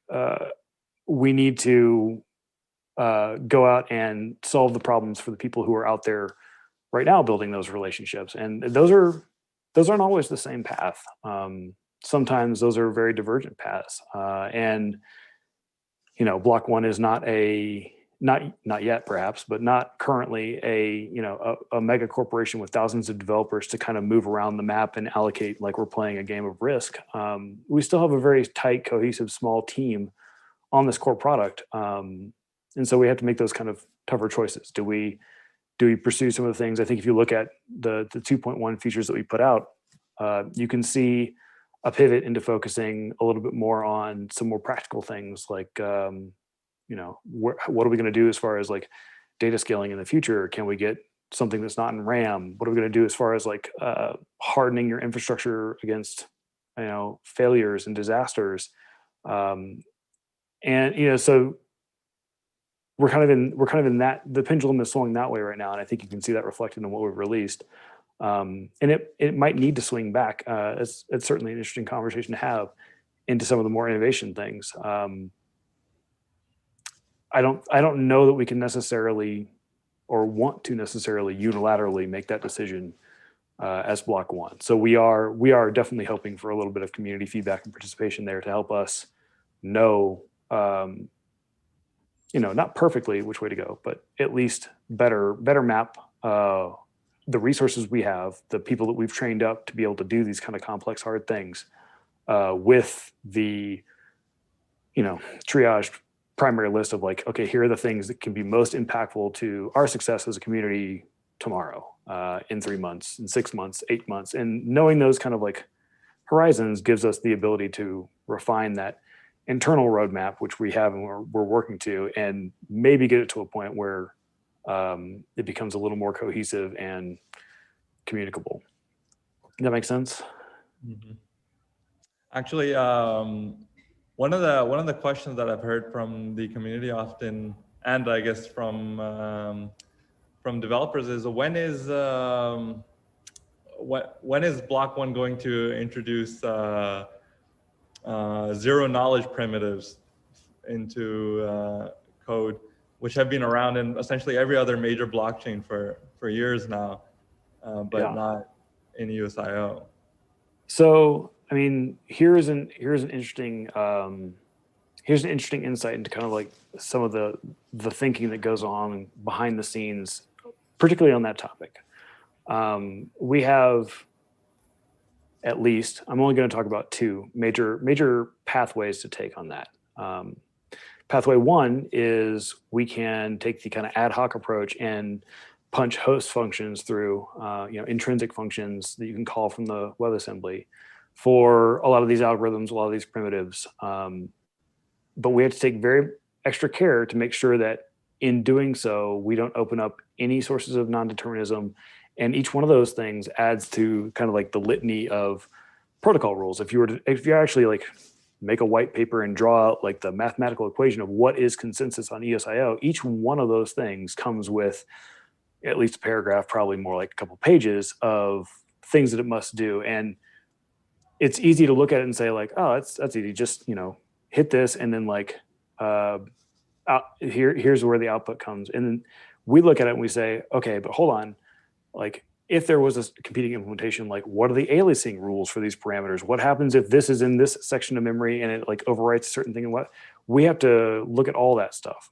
we need to go out and solve the problems for the people who are out there right now building those relationships. And those aren't always the same path. Sometimes those are very divergent paths. And Block.one is not yet perhaps, but not currently a mega corporation with thousands of developers to kind of move around the map and allocate like we're playing a game of Risk. We still have a very tight, cohesive, small team on this core product. And so we have to make those kind of tougher choices. Do we pursue some of the things? I think if you look at the 2.1 features that we put out, you can see a pivot into focusing a little bit more on some more practical things like, what are we going to do as far as like data scaling in the future? Can we get something that's not in RAM? What are we going to do as far as like hardening your infrastructure against, failures and disasters? So we're kind of in that, the pendulum is swinging that way right now. And I think you can see that reflected in what we've released. And it might need to swing back. It's certainly an interesting conversation to have into some of the more innovation things. I don't know that we can necessarily or want to necessarily unilaterally make that decision as Block.one. So we are definitely hoping for a little bit of community feedback and participation there to help us know, not perfectly which way to go, but at least better map the resources we have, the people that we've trained up to be able to do these kind of complex, hard things with the, triaged primary list of like, okay, here are the things that can be most impactful to our success as a community tomorrow, in 3 months, in 6 months, 8 months. And knowing those kind of like horizons gives us the ability to refine that internal roadmap, which we have and we're working to, and maybe get it to a point where it becomes a little more cohesive and communicable. Does that make sense? Mm-hmm. Actually, one of the questions that I've heard from the community often, and I guess from developers, is when is Block.one going to introduce zero knowledge primitives into code, which have been around in essentially every other major blockchain for years now, but not in EOSIO. So, I mean, here's an interesting insight into kind of like some of the thinking that goes on behind the scenes, particularly on that topic. We have at least, I'm only going to talk about two major pathways to take on that. Pathway one is we can take the kind of ad hoc approach and punch host functions through, intrinsic functions that you can call from the WebAssembly for a lot of these algorithms, a lot of these primitives. But we have to take very extra care to make sure that in doing so, we don't open up any sources of non-determinism. And each one of those things adds to kind of like the litany of protocol rules. If you actually like make a white paper and draw out like the mathematical equation of what is consensus on EOSIO, each one of those things comes with at least a paragraph, probably more like a couple pages of things that it must do. And it's easy to look at it and say like, oh, that's easy. Just, hit this and then like, here's where the output comes. And then we look at it and we say, okay, but hold on. Like if there was a competing implementation, like what are the aliasing rules for these parameters? What happens if this is in this section of memory and it like overwrites a certain thing? And what we have to look at all that stuff.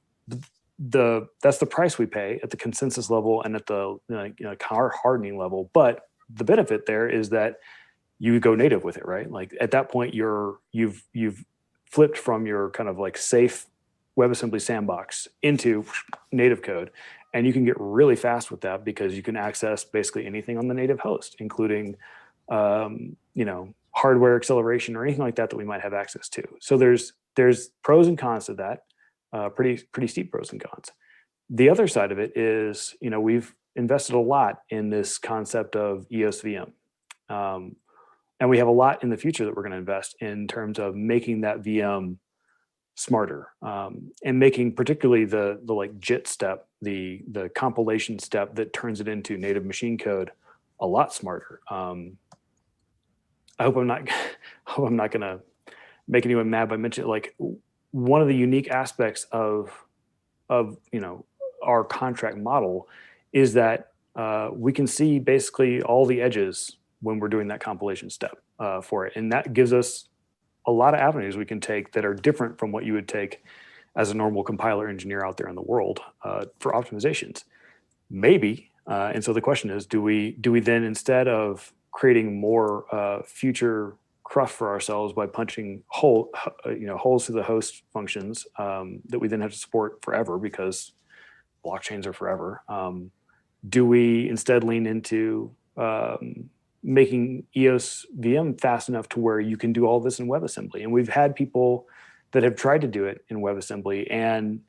That's the price we pay at the consensus level and at the hardening level. But the benefit there is that you go native with it, right? Like at that point, you've flipped from your kind of like safe WebAssembly sandbox into native code. And you can get really fast with that because you can access basically anything on the native host, including, hardware acceleration or anything like that we might have access to. So there's pros and cons to that, pretty steep pros and cons. The other side of it is, we've invested a lot in this concept of EOS VM. And we have a lot in the future that we're going to invest in terms of making that VM smarter, and making particularly the like JIT step, the compilation step that turns it into native machine code a lot smarter. I hope I'm not going to make anyone mad by mentioning, like, one of the unique aspects of our contract model is that we can see basically all the edges when we're doing that compilation step for it, and that gives us a lot of avenues we can take that are different from what you would take as a normal compiler engineer out there in the world for optimizations. Maybe, and so the question is, do we then, instead of creating more future cruft for ourselves by punching holes through the host functions that we then have to support forever because blockchains are forever, do we instead lean into making EOS VM fast enough to where you can do all this in WebAssembly? And we've had people that have tried to do it in WebAssembly and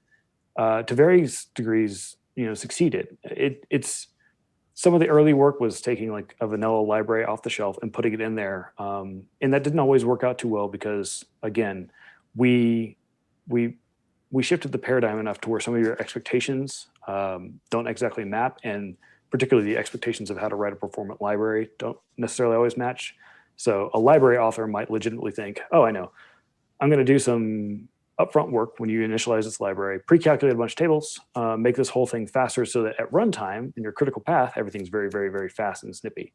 to various degrees, succeeded. It's some of the early work was taking like a vanilla library off the shelf and putting it in there. And that didn't always work out too well because, again, we shifted the paradigm enough to where some of your expectations don't exactly map, and particularly the expectations of how to write a performant library don't necessarily always match. So a library author might legitimately think, oh, I know, I'm going to do some upfront work when you initialize this library, pre-calculate a bunch of tables, make this whole thing faster so that at runtime in your critical path, everything's very, very, very fast and snippy.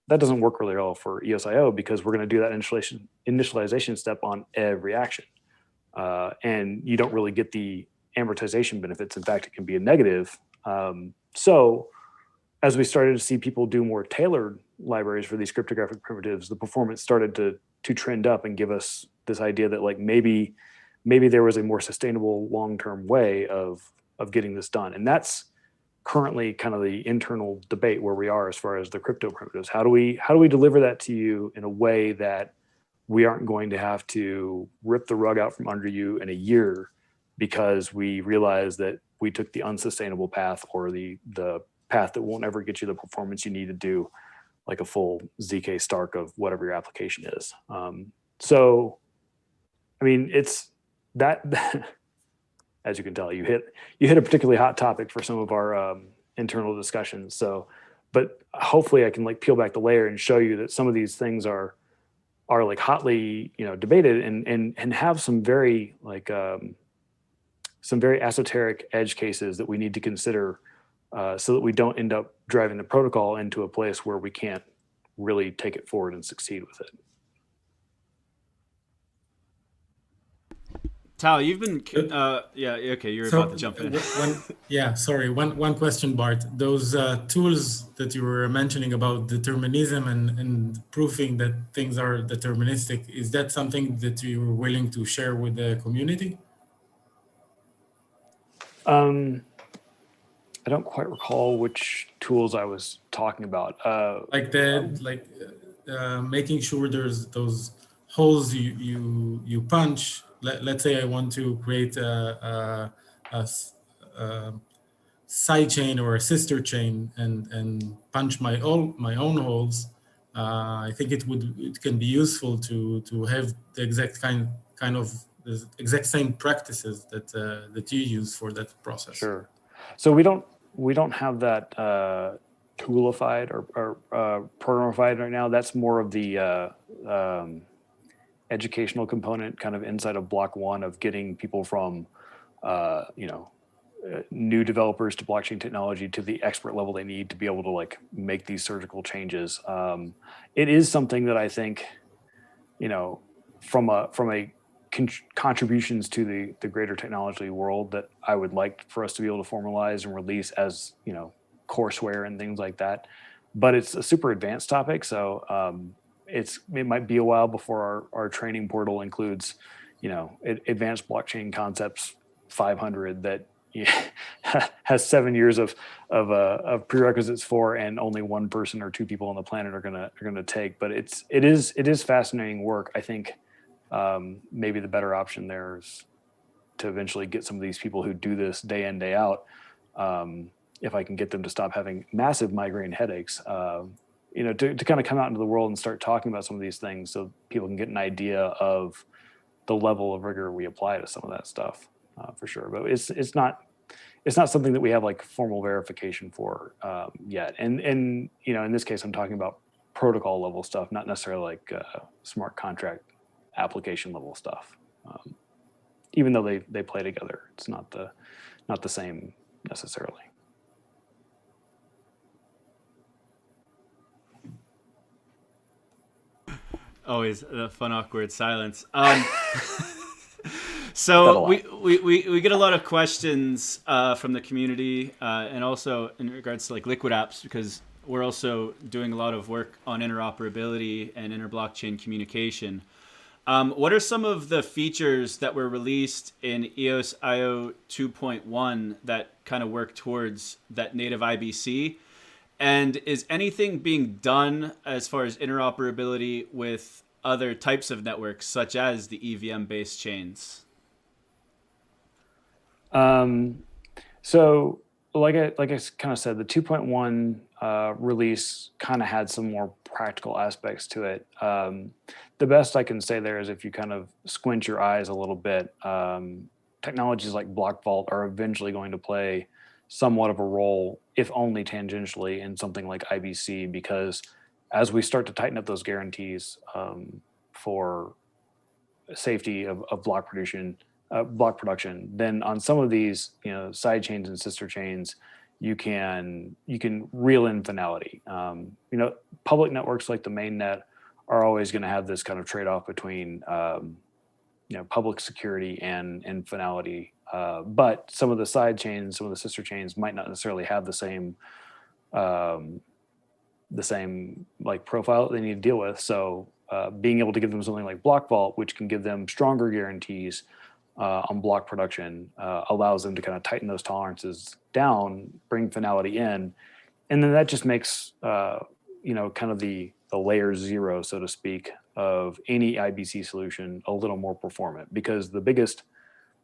That doesn't work really well for EOSIO because we're going to do that initialization step on every action. And you don't really get the amortization benefits. In fact, it can be a negative. So as we started to see people do more tailored libraries for these cryptographic primitives, the performance started to trend up and give us this idea that like maybe there was a more sustainable long-term way of getting this done. And that's currently kind of the internal debate where we are as far as the crypto primitives. How do we deliver that to you in a way that we aren't going to have to rip the rug out from under you in a year because we realize that we took the unsustainable path or the path that won't ever get you the performance you need to do like a full ZK Stark of whatever your application is. So, I mean, it's that, as you can tell, you hit a particularly hot topic for some of our internal discussions. So, but hopefully I can like peel back the layer and show you that some of these things are like hotly, debated and have some very like some very esoteric edge cases that we need to consider so that we don't end up driving the protocol into a place where we can't really take it forward and succeed with it. Tal, you've been okay. You're about to jump in. One question, Bart. Those tools that you were mentioning about determinism and proving that things are deterministic, is that something that you were willing to share with the community? I don't quite recall which tools I was talking about. Making sure there's those holes you punch. Let's say I want to create a side chain or a sister chain and punch my own holes. I think it can be useful to have the exact kind of the exact same practices that you use for that process. Sure. So we don't have that toolified or programified right now. That's more of the educational component kind of inside of Block.one of getting people from new developers to blockchain technology to the expert level they need to be able to like make these surgical changes. It is something that I think, from a contributions to the greater technology world that I would like for us to be able to formalize and release as, courseware and things like that. But it's a super advanced topic. So it might be a while before our training portal includes, advanced blockchain concepts 500 that has 7 years of prerequisites for, and only one person or two people on the planet are gonna take. But it is fascinating work. I think maybe the better option there is to eventually get some of these people who do this day in, day out. If I can get them to stop having massive migraine headaches, to kind of come out into the world and start talking about some of these things so people can get an idea of the level of rigor we apply to some of that stuff, for sure. But it's not something that we have like formal verification for yet. And in this case, I'm talking about protocol level stuff, not necessarily like smart contract application level stuff. Even though they play together, it's not the same necessarily. Always a fun, awkward silence. So we get a lot of questions from the community, and also in regards to like liquid apps, because we're also doing a lot of work on interoperability and inter-blockchain communication. What are some of the features that were released in EOSIO 2.1 that kind of work towards that native IBC? And is anything being done as far as interoperability with other types of networks, such as the EVM-based chains? So like I kind of said, the 2.1 release kind of had some more practical aspects to it. The best I can say there is if you kind of squint your eyes a little bit, technologies like Block Vault are eventually going to play somewhat of a role, if only tangentially, in something like IBC, because as we start to tighten up those guarantees for safety of block production, then on some of these side chains and sister chains, you can reel in finality. Public networks like the mainnet are always going to have this kind of trade-off between public security and finality. But some of the side chains, some of the sister chains might not necessarily have the same like profile that they need to deal with. So being able to give them something like Block Vault, which can give them stronger guarantees on block production, allows them to kind of tighten those tolerances down, bring finality in, and then that just makes kind of the layer zero, so to speak, of any IBC solution a little more performant, because the biggest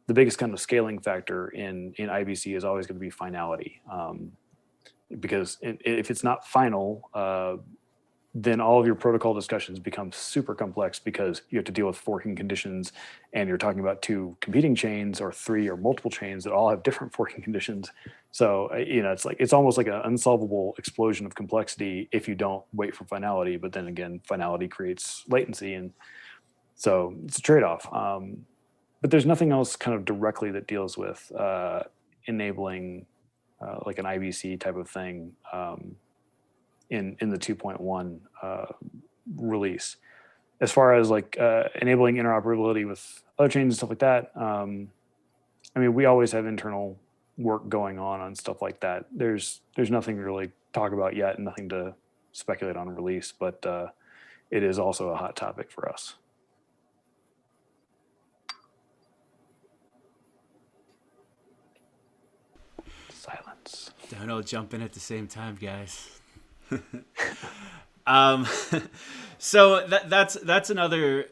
kind of scaling factor in IBC is always going to be finality. Because if it's not final, then all of your protocol discussions become super complex, because you have to deal with forking conditions, and you're talking about two competing chains or three or multiple chains that all have different forking conditions. So, it's almost like an unsolvable explosion of complexity if you don't wait for finality. But then again, finality creates latency. And so it's a trade-off. But there's nothing else kind of directly that deals with enabling like an IBC type of thing in the 2.1 release. As far as like enabling interoperability with other chains and stuff like that, we always have internal work going on stuff like that. There's nothing to really talk about yet, and nothing to speculate on release, but it is also a hot topic for us. Silence. Don't all jump in at the same time, guys. So that's another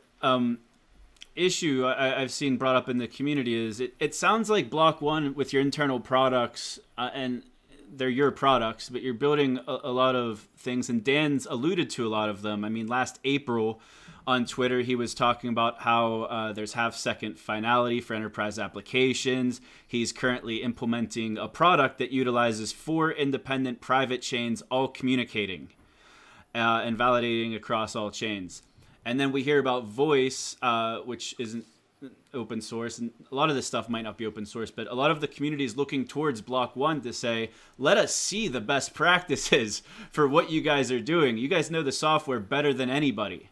issue I've seen brought up in the community is it sounds like Block.one with your internal products, and they're your products, but you're building a lot of things, and Dan's alluded to a lot of them. I mean, last April on Twitter, he was talking about how there's half-second finality for enterprise applications. He's currently implementing a product that utilizes 4 independent private chains all communicating and validating across all chains. And then we hear about voice, which isn't open source, and a lot of this stuff might not be open source, but a lot of the community is looking towards Block.one to say, let us see the best practices for what you guys are doing. You guys know the software better than anybody.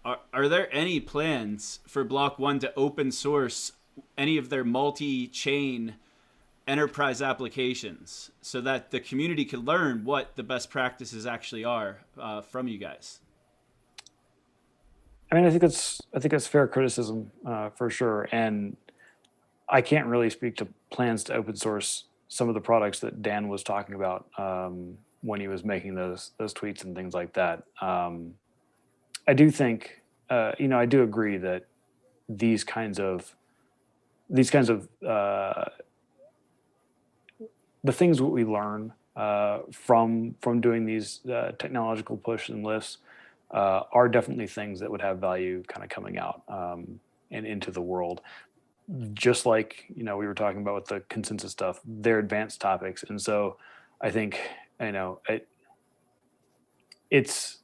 Are there any plans for Block.one to open source any of their multi-chain enterprise applications so that the community can learn what the best practices actually are from you guys? I mean, I think that's fair criticism for sure, and I can't really speak to plans to open source some of the products that Dan was talking about when he was making those tweets and things like that. I do think, I do agree that these kinds of the things that we learn from doing these technological push and lifts are definitely things that would have value kind of coming out and into the world. Just like, we were talking about with the consensus stuff, they're advanced topics. And so I think, it's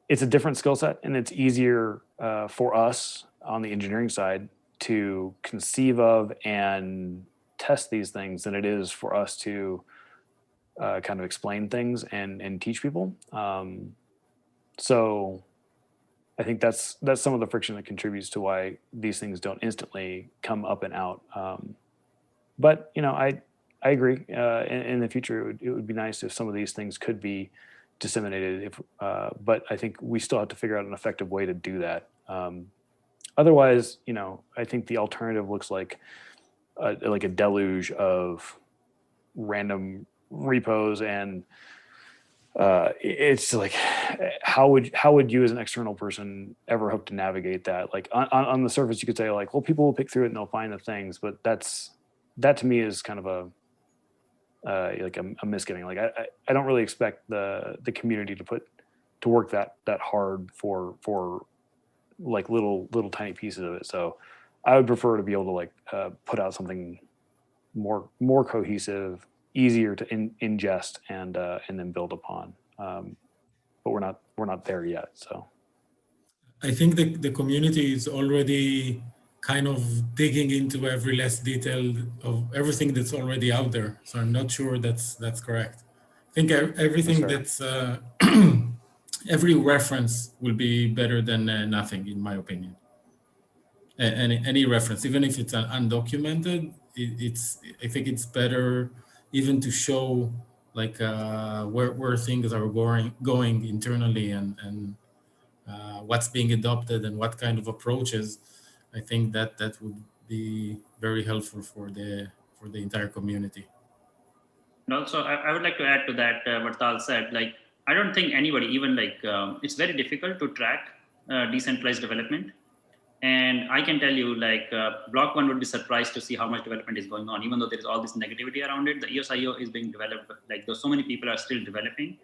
it's a different skill set, and it's easier for us on the engineering side to conceive of and test these things than it is for us to kind of explain things and teach people. So I think that's some of the friction that contributes to why these things don't instantly come up and out. But I agree. In the future, it would be nice if some of these things could be disseminated. But I think we still have to figure out an effective way to do that. Otherwise, I think the alternative looks like a deluge of random repos, and it's like, how would you as an external person ever hope to navigate that? Like on the surface, you could say like, well, people will pick through it and they'll find the things, but that to me is kind of a misgiving. Like I don't really expect the community to work that hard for like little tiny pieces of it. So I would prefer to be able to like put out something more cohesive, easier to ingest and then build upon. But we're not there yet. So I think the community is already kind of digging into every last detail of everything that's already out there. So I'm not sure that's correct. I think everything that's every reference will be better than nothing, in my opinion. Any reference, even if it's undocumented, I think it's better even to show like where things are going internally and what's being adopted and what kind of approaches. I think that would be very helpful for the entire community. And also, I would like to add to that what Tal said. Like, I don't think anybody, even like, it's very difficult to track decentralized development. And I can tell you, like, Block.one would be surprised to see how much development is going on, even though there is all this negativity around it. The EOSIO is being developed, like, though so many people are still developing.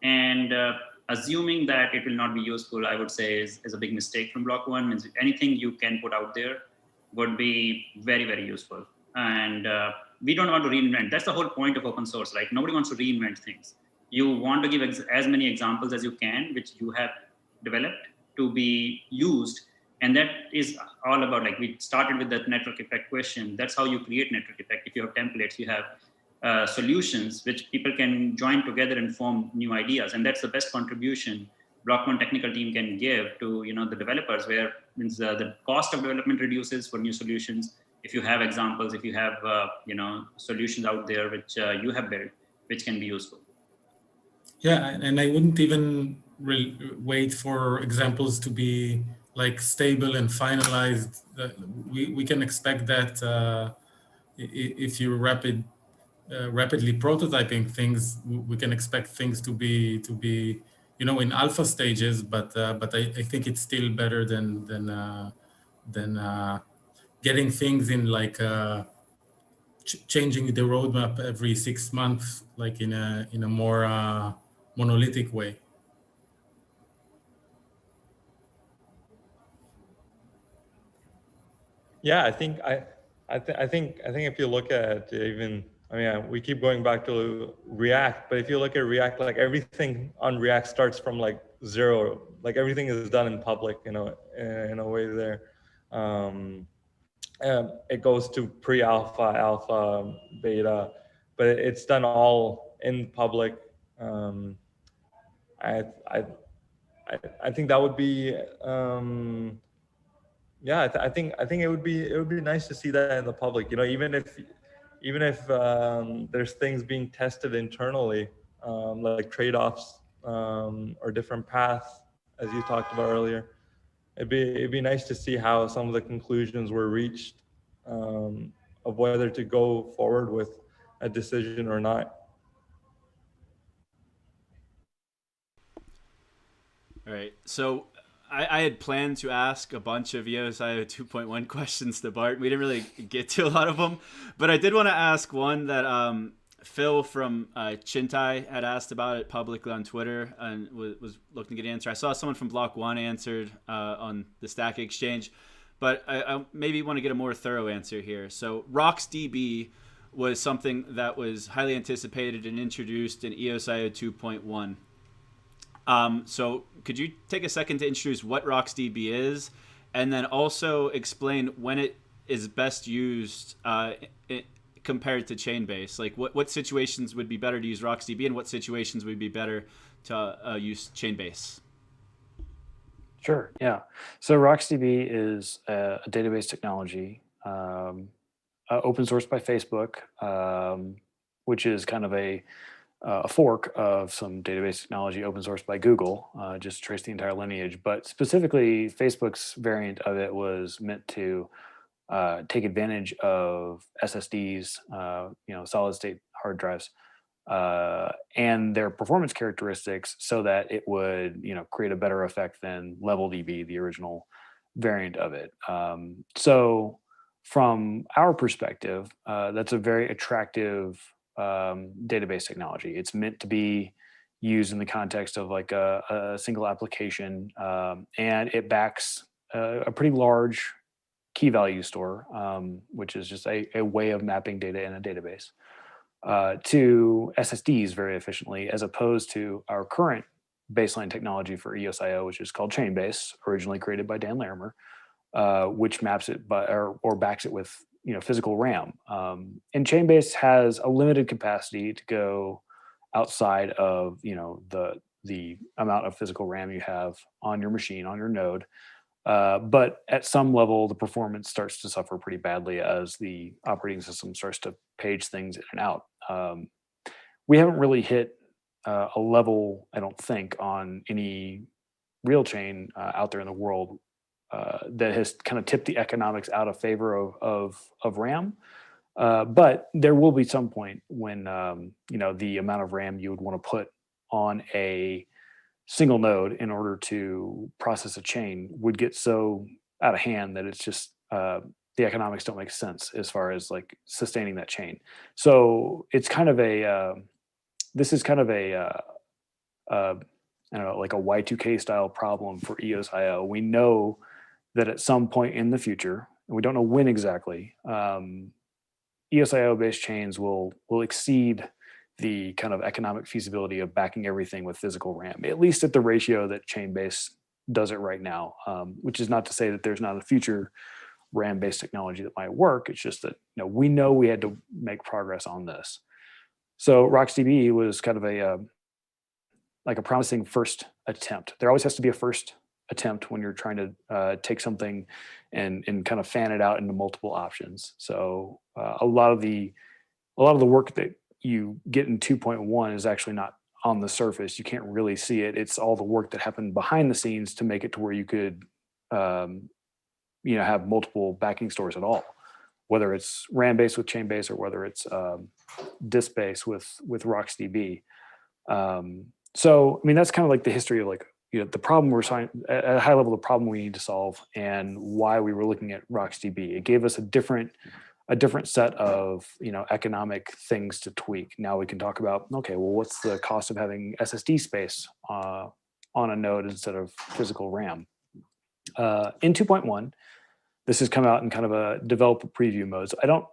And assuming that it will not be useful, I would say is a big mistake from Block.one. Means anything you can put out there would be very, very useful. And we don't want to reinvent. That's the whole point of open source, right? Nobody wants to reinvent things. You want to give as many examples as you can, which you have developed to be used. And that is all about, like, we started with that network effect question. That's how you create network effect. If you have templates, you have solutions which people can join together and form new ideas. And that's the best contribution Block.one technical team can give to the developers, where means the cost of development reduces for new solutions. If you have examples, if you have solutions out there which you have built, which can be useful. Yeah, and I wouldn't even wait for examples to be like stable and finalized. We can expect that if you're rapidly prototyping things, we can expect things to be in alpha stages. But I think it's still better than getting things in like changing the roadmap every 6 months, like in a more monolithic way. Yeah, I think if you look at even, we keep going back to React, but if you look at React, like everything on React starts from like zero, like everything is done in public, in a way there. It goes to pre-alpha, alpha, beta, but it's done all in public. I think that would be yeah. I think it would be nice to see that in the public. Even if there's things being tested internally, like trade-offs or different paths, as you talked about earlier. It'd be nice to see how some of the conclusions were reached of whether to go forward with a decision or not. All right. So I had planned to ask a bunch of EOSIO 2.1 questions to Bart. We didn't really get to a lot of them, but I did want to ask one that Phil from Chintai had asked about it publicly on Twitter and was looking to get an answer. I saw someone from Block.one answered on the Stack Exchange, but I maybe want to get a more thorough answer here. So RocksDB was something that was highly anticipated and introduced in EOSIO 2.1. So could you take a second to introduce what RocksDB is, and then also explain when it is best used compared to Chainbase? Like what situations would be better to use RocksDB, and what situations would be better to use Chainbase? Sure. Yeah. So RocksDB is a database technology, open source by Facebook, which is kind of a fork of some database technology open source by Google, just to trace the entire lineage. But specifically, Facebook's variant of it was meant to take advantage of SSDs, solid state hard drives, and their performance characteristics so that it would, create a better effect than LevelDB, the original variant of it. So from our perspective, that's a very attractive database technology. It's meant to be used in the context of like a single application, and it backs a pretty large key value store, which is just a way of mapping data in a database to SSDs very efficiently, as opposed to our current baseline technology for EOSIO, which is called Chainbase, originally created by Dan Larimer, which maps it or backs it with physical RAM. And Chainbase has a limited capacity to go outside of the amount of physical RAM you have on your machine, on your node. But at some level, the performance starts to suffer pretty badly as the operating system starts to page things in and out. We haven't really hit a level, I don't think, on any real chain out there in the world that has kind of tipped the economics out of favor of RAM. But there will be some point when the amount of RAM you would want to put on a single node in order to process a chain would get so out of hand that it's just the economics don't make sense as far as like sustaining that chain. So it's kind of this is kind of I don't know, like a Y2K style problem for EOSIO. We know that at some point in the future, and we don't know when exactly, EOSIO based chains will exceed the kind of economic feasibility of backing everything with physical RAM, at least at the ratio that Chainbase does it right now, which is not to say that there's not a future RAM-based technology that might work. It's just that we know we had to make progress on this. So RocksDB was kind of a promising first attempt. There always has to be a first attempt when you're trying to take something and kind of fan it out into multiple options. So a lot of the work that you get in 2.1 is actually not on the surface. You can't really see it. It's all the work that happened behind the scenes to make it to where you could, have multiple backing stores at all, whether it's RAM-based with Chainbase or whether it's disk-based with RocksDB. So, I mean, that's kind of like the history of the problem we're trying at a high level, the problem we need to solve and why we were looking at RocksDB. It gave us a different set of economic things to tweak. Now we can talk about, okay, well, what's the cost of having SSD space on a node instead of physical RAM? In 2.1, this has come out in kind of a developer preview mode. So I don't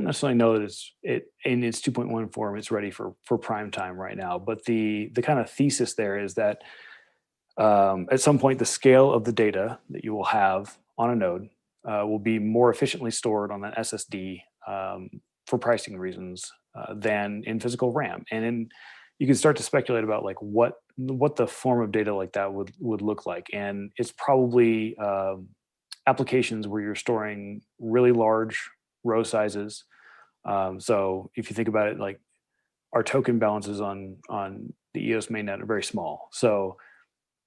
necessarily know that it in its 2.1 form it's ready for prime time right now. But the kind of thesis there is that at some point the scale of the data that you will have on a node will be more efficiently stored on an SSD for pricing reasons than in physical RAM. And you can start to speculate about like what the form of data like that would look like. And it's probably applications where you're storing really large row sizes. So if you think about it, like our token balances on the EOS mainnet are very small. So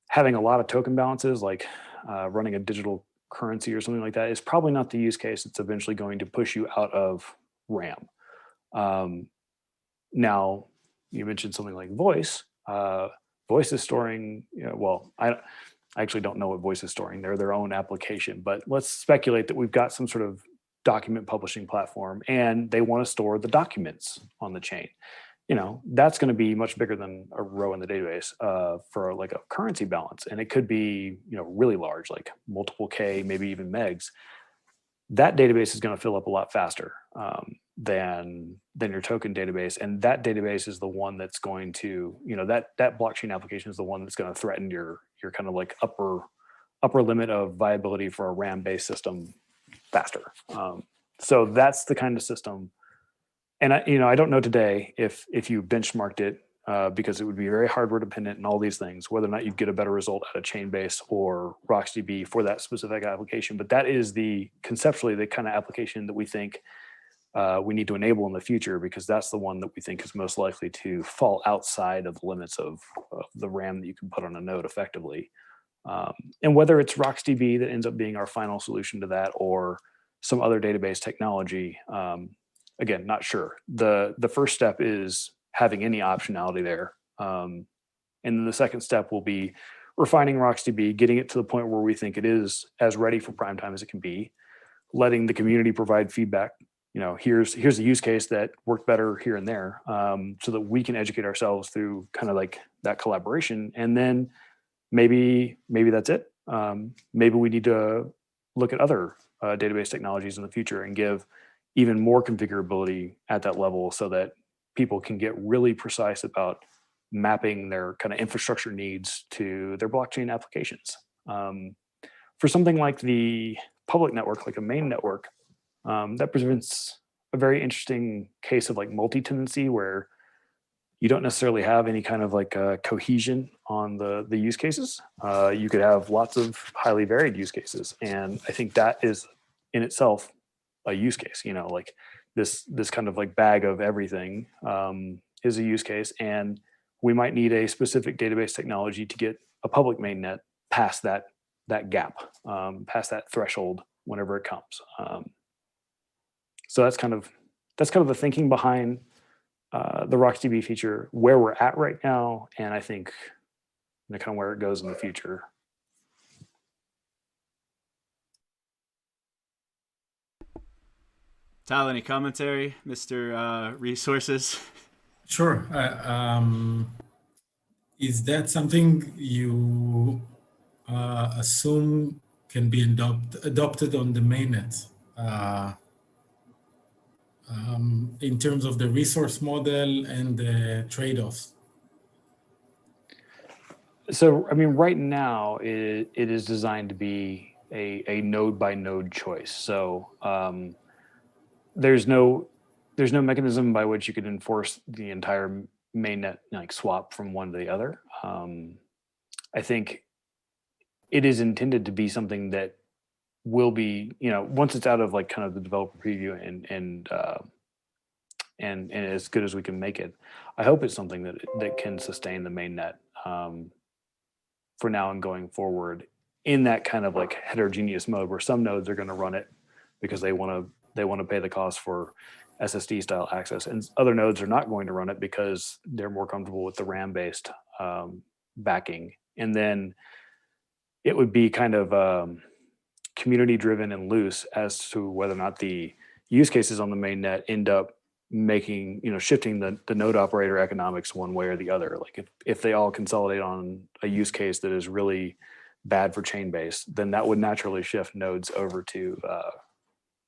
having a lot of token balances, like running a digital currency or something like that, is probably not the use case that's eventually going to push you out of RAM. Now, you mentioned something like voice. Voice is storing, well, I actually don't know what voice is storing. They're their own application, but let's speculate that we've got some sort of document publishing platform and they want to store the documents on the chain. That's going to be much bigger than a row in the database for like a currency balance. And it could be, really large, like multiple K, maybe even megs. That database is going to fill up a lot faster than your token database. And that database is the one that's going to, that blockchain application is the one that's going to threaten your kind of like upper limit of viability for a RAM-based system faster. So that's the kind of system. And I don't know today if you benchmarked it because it would be very hardware dependent and all these things, whether or not you'd get a better result out of Chainbase or RocksDB for that specific application. But that is conceptually the kind of application that we think we need to enable in the future, because that's the one that we think is most likely to fall outside of the limits of the RAM that you can put on a node effectively. And whether it's RocksDB that ends up being our final solution to that or some other database technology, again, not sure. The first step is having any optionality there. And then the second step will be refining RocksDB, getting it to the point where we think it is as ready for prime time as it can be, letting the community provide feedback. Here's a use case that worked better here and there, so that we can educate ourselves through kind of like that collaboration. And then maybe that's it. Maybe we need to look at other database technologies in the future and give even more configurability at that level so that people can get really precise about mapping their kind of infrastructure needs to their blockchain applications. For something like the public network, like a main network, that presents a very interesting case of like multi-tenancy where you don't necessarily have any kind of like cohesion on the use cases. You could have lots of highly varied use cases. And I think that is in itself a use case, like this kind of like bag of everything is a use case. And we might need a specific database technology to get a public mainnet past that gap, past that threshold whenever it comes. So that's kind of the thinking behind the RocksDB feature, where we're at right now, and I think kind of where it goes in the future. Tal, any commentary, Mr. Resources? Sure. Is that something you assume can be adopted on the mainnet in terms of the resource model and the trade-offs? So, right now it is designed to be a node by node choice. So there's no mechanism by which you could enforce the entire mainnet like swap from one to the other. I think it is intended to be something that will be, once it's out of like kind of the developer preview and as good as we can make it, I hope it's something that can sustain the mainnet for now and going forward in that kind of like heterogeneous mode where some nodes are going to run it because they want to pay the cost for SSD style access, and other nodes are not going to run it because they're more comfortable with the RAM based backing. And then it would be kind of community driven and loose as to whether or not the use cases on the mainnet end up making, shifting the node operator economics one way or the other. Like if they all consolidate on a use case that is really bad for Chainbase, then that would naturally shift nodes over to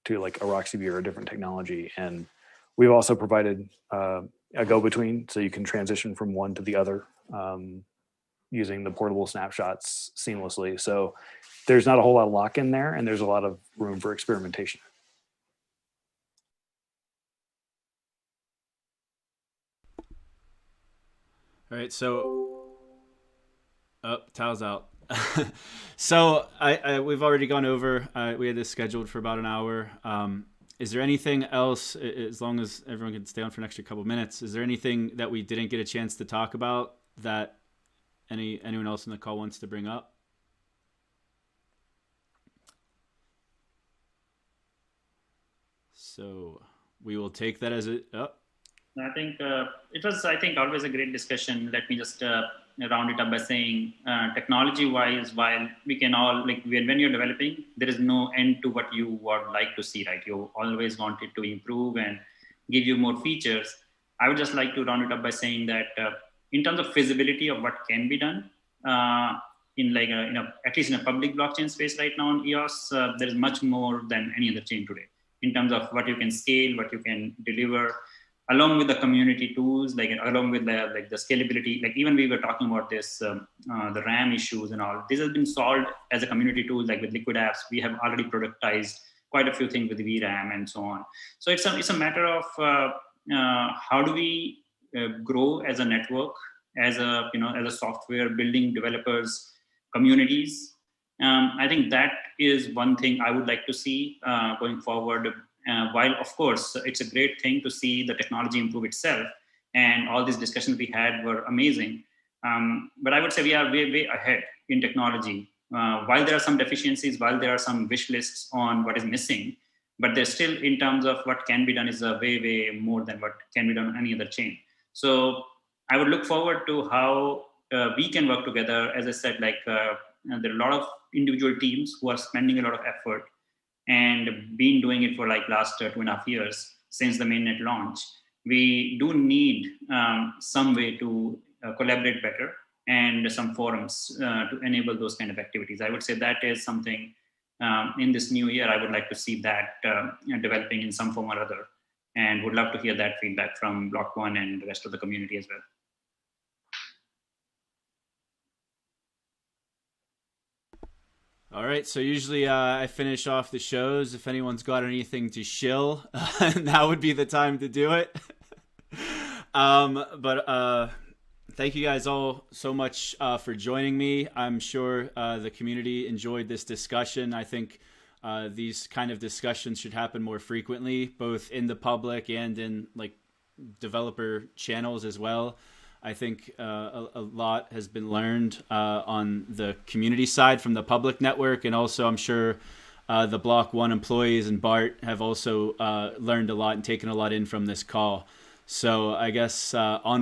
like a RocksDB or a different technology. And we've also provided a go-between, so you can transition from one to the other using the portable snapshots seamlessly. So there's not a whole lot of lock in there, and there's a lot of room for experimentation. All right, so Tal's out. So we've already gone over. We had this scheduled for about an hour. Is there anything else, as long as everyone can stay on for an extra couple minutes, is there anything that we didn't get a chance to talk about that anyone else in the call wants to bring up? So we will take that as I think it was, always a great discussion. Let me just round it up by saying, technology-wise, while we can all, like when you're developing, there is no end to what you would like to see, right? You always want it to improve and give you more features. I would just like to round it up by saying that in terms of feasibility of what can be done, in like at least in a public blockchain space right now on EOS, there is much more than any other chain today in terms of what you can scale, what you can deliver, along with the community tools, like along with the scalability. Like even we were talking about this, the RAM issues and all. This has been solved as a community tool, like with Liquid Apps. We have already productized quite a few things with VRAM and so on. So it's a matter of how do we grow as a network, as a software building developers communities. I think that is one thing I would like to see going forward. While of course it's a great thing to see the technology improve itself, and all these discussions we had were amazing. But I would say we are way ahead in technology. While there are some deficiencies, while there are some wish lists on what is missing, but there's still, in terms of what can be done, is way more than what can be done on any other chain. So I would look forward to how we can work together. As I said, like there are a lot of individual teams who are spending a lot of effort and been doing it for like last 2.5 years since the mainnet launch. We do need some way to collaborate better and some forums to enable those kind of activities. I would say that is something in this new year, I would like to see that developing in some form or other, and would love to hear that feedback from Block.one and the rest of the community as well. All right, so usually I finish off the shows. If anyone's got anything to shill, now would be the time to do it. But thank you guys all so much for joining me. I'm sure the community enjoyed this discussion. I think these kind of discussions should happen more frequently, both in the public and in like developer channels as well. I think a lot has been learned on the community side from the public network, and also I'm sure the Block.one employees and Bart have also learned a lot and taken a lot in from this call. So I guess on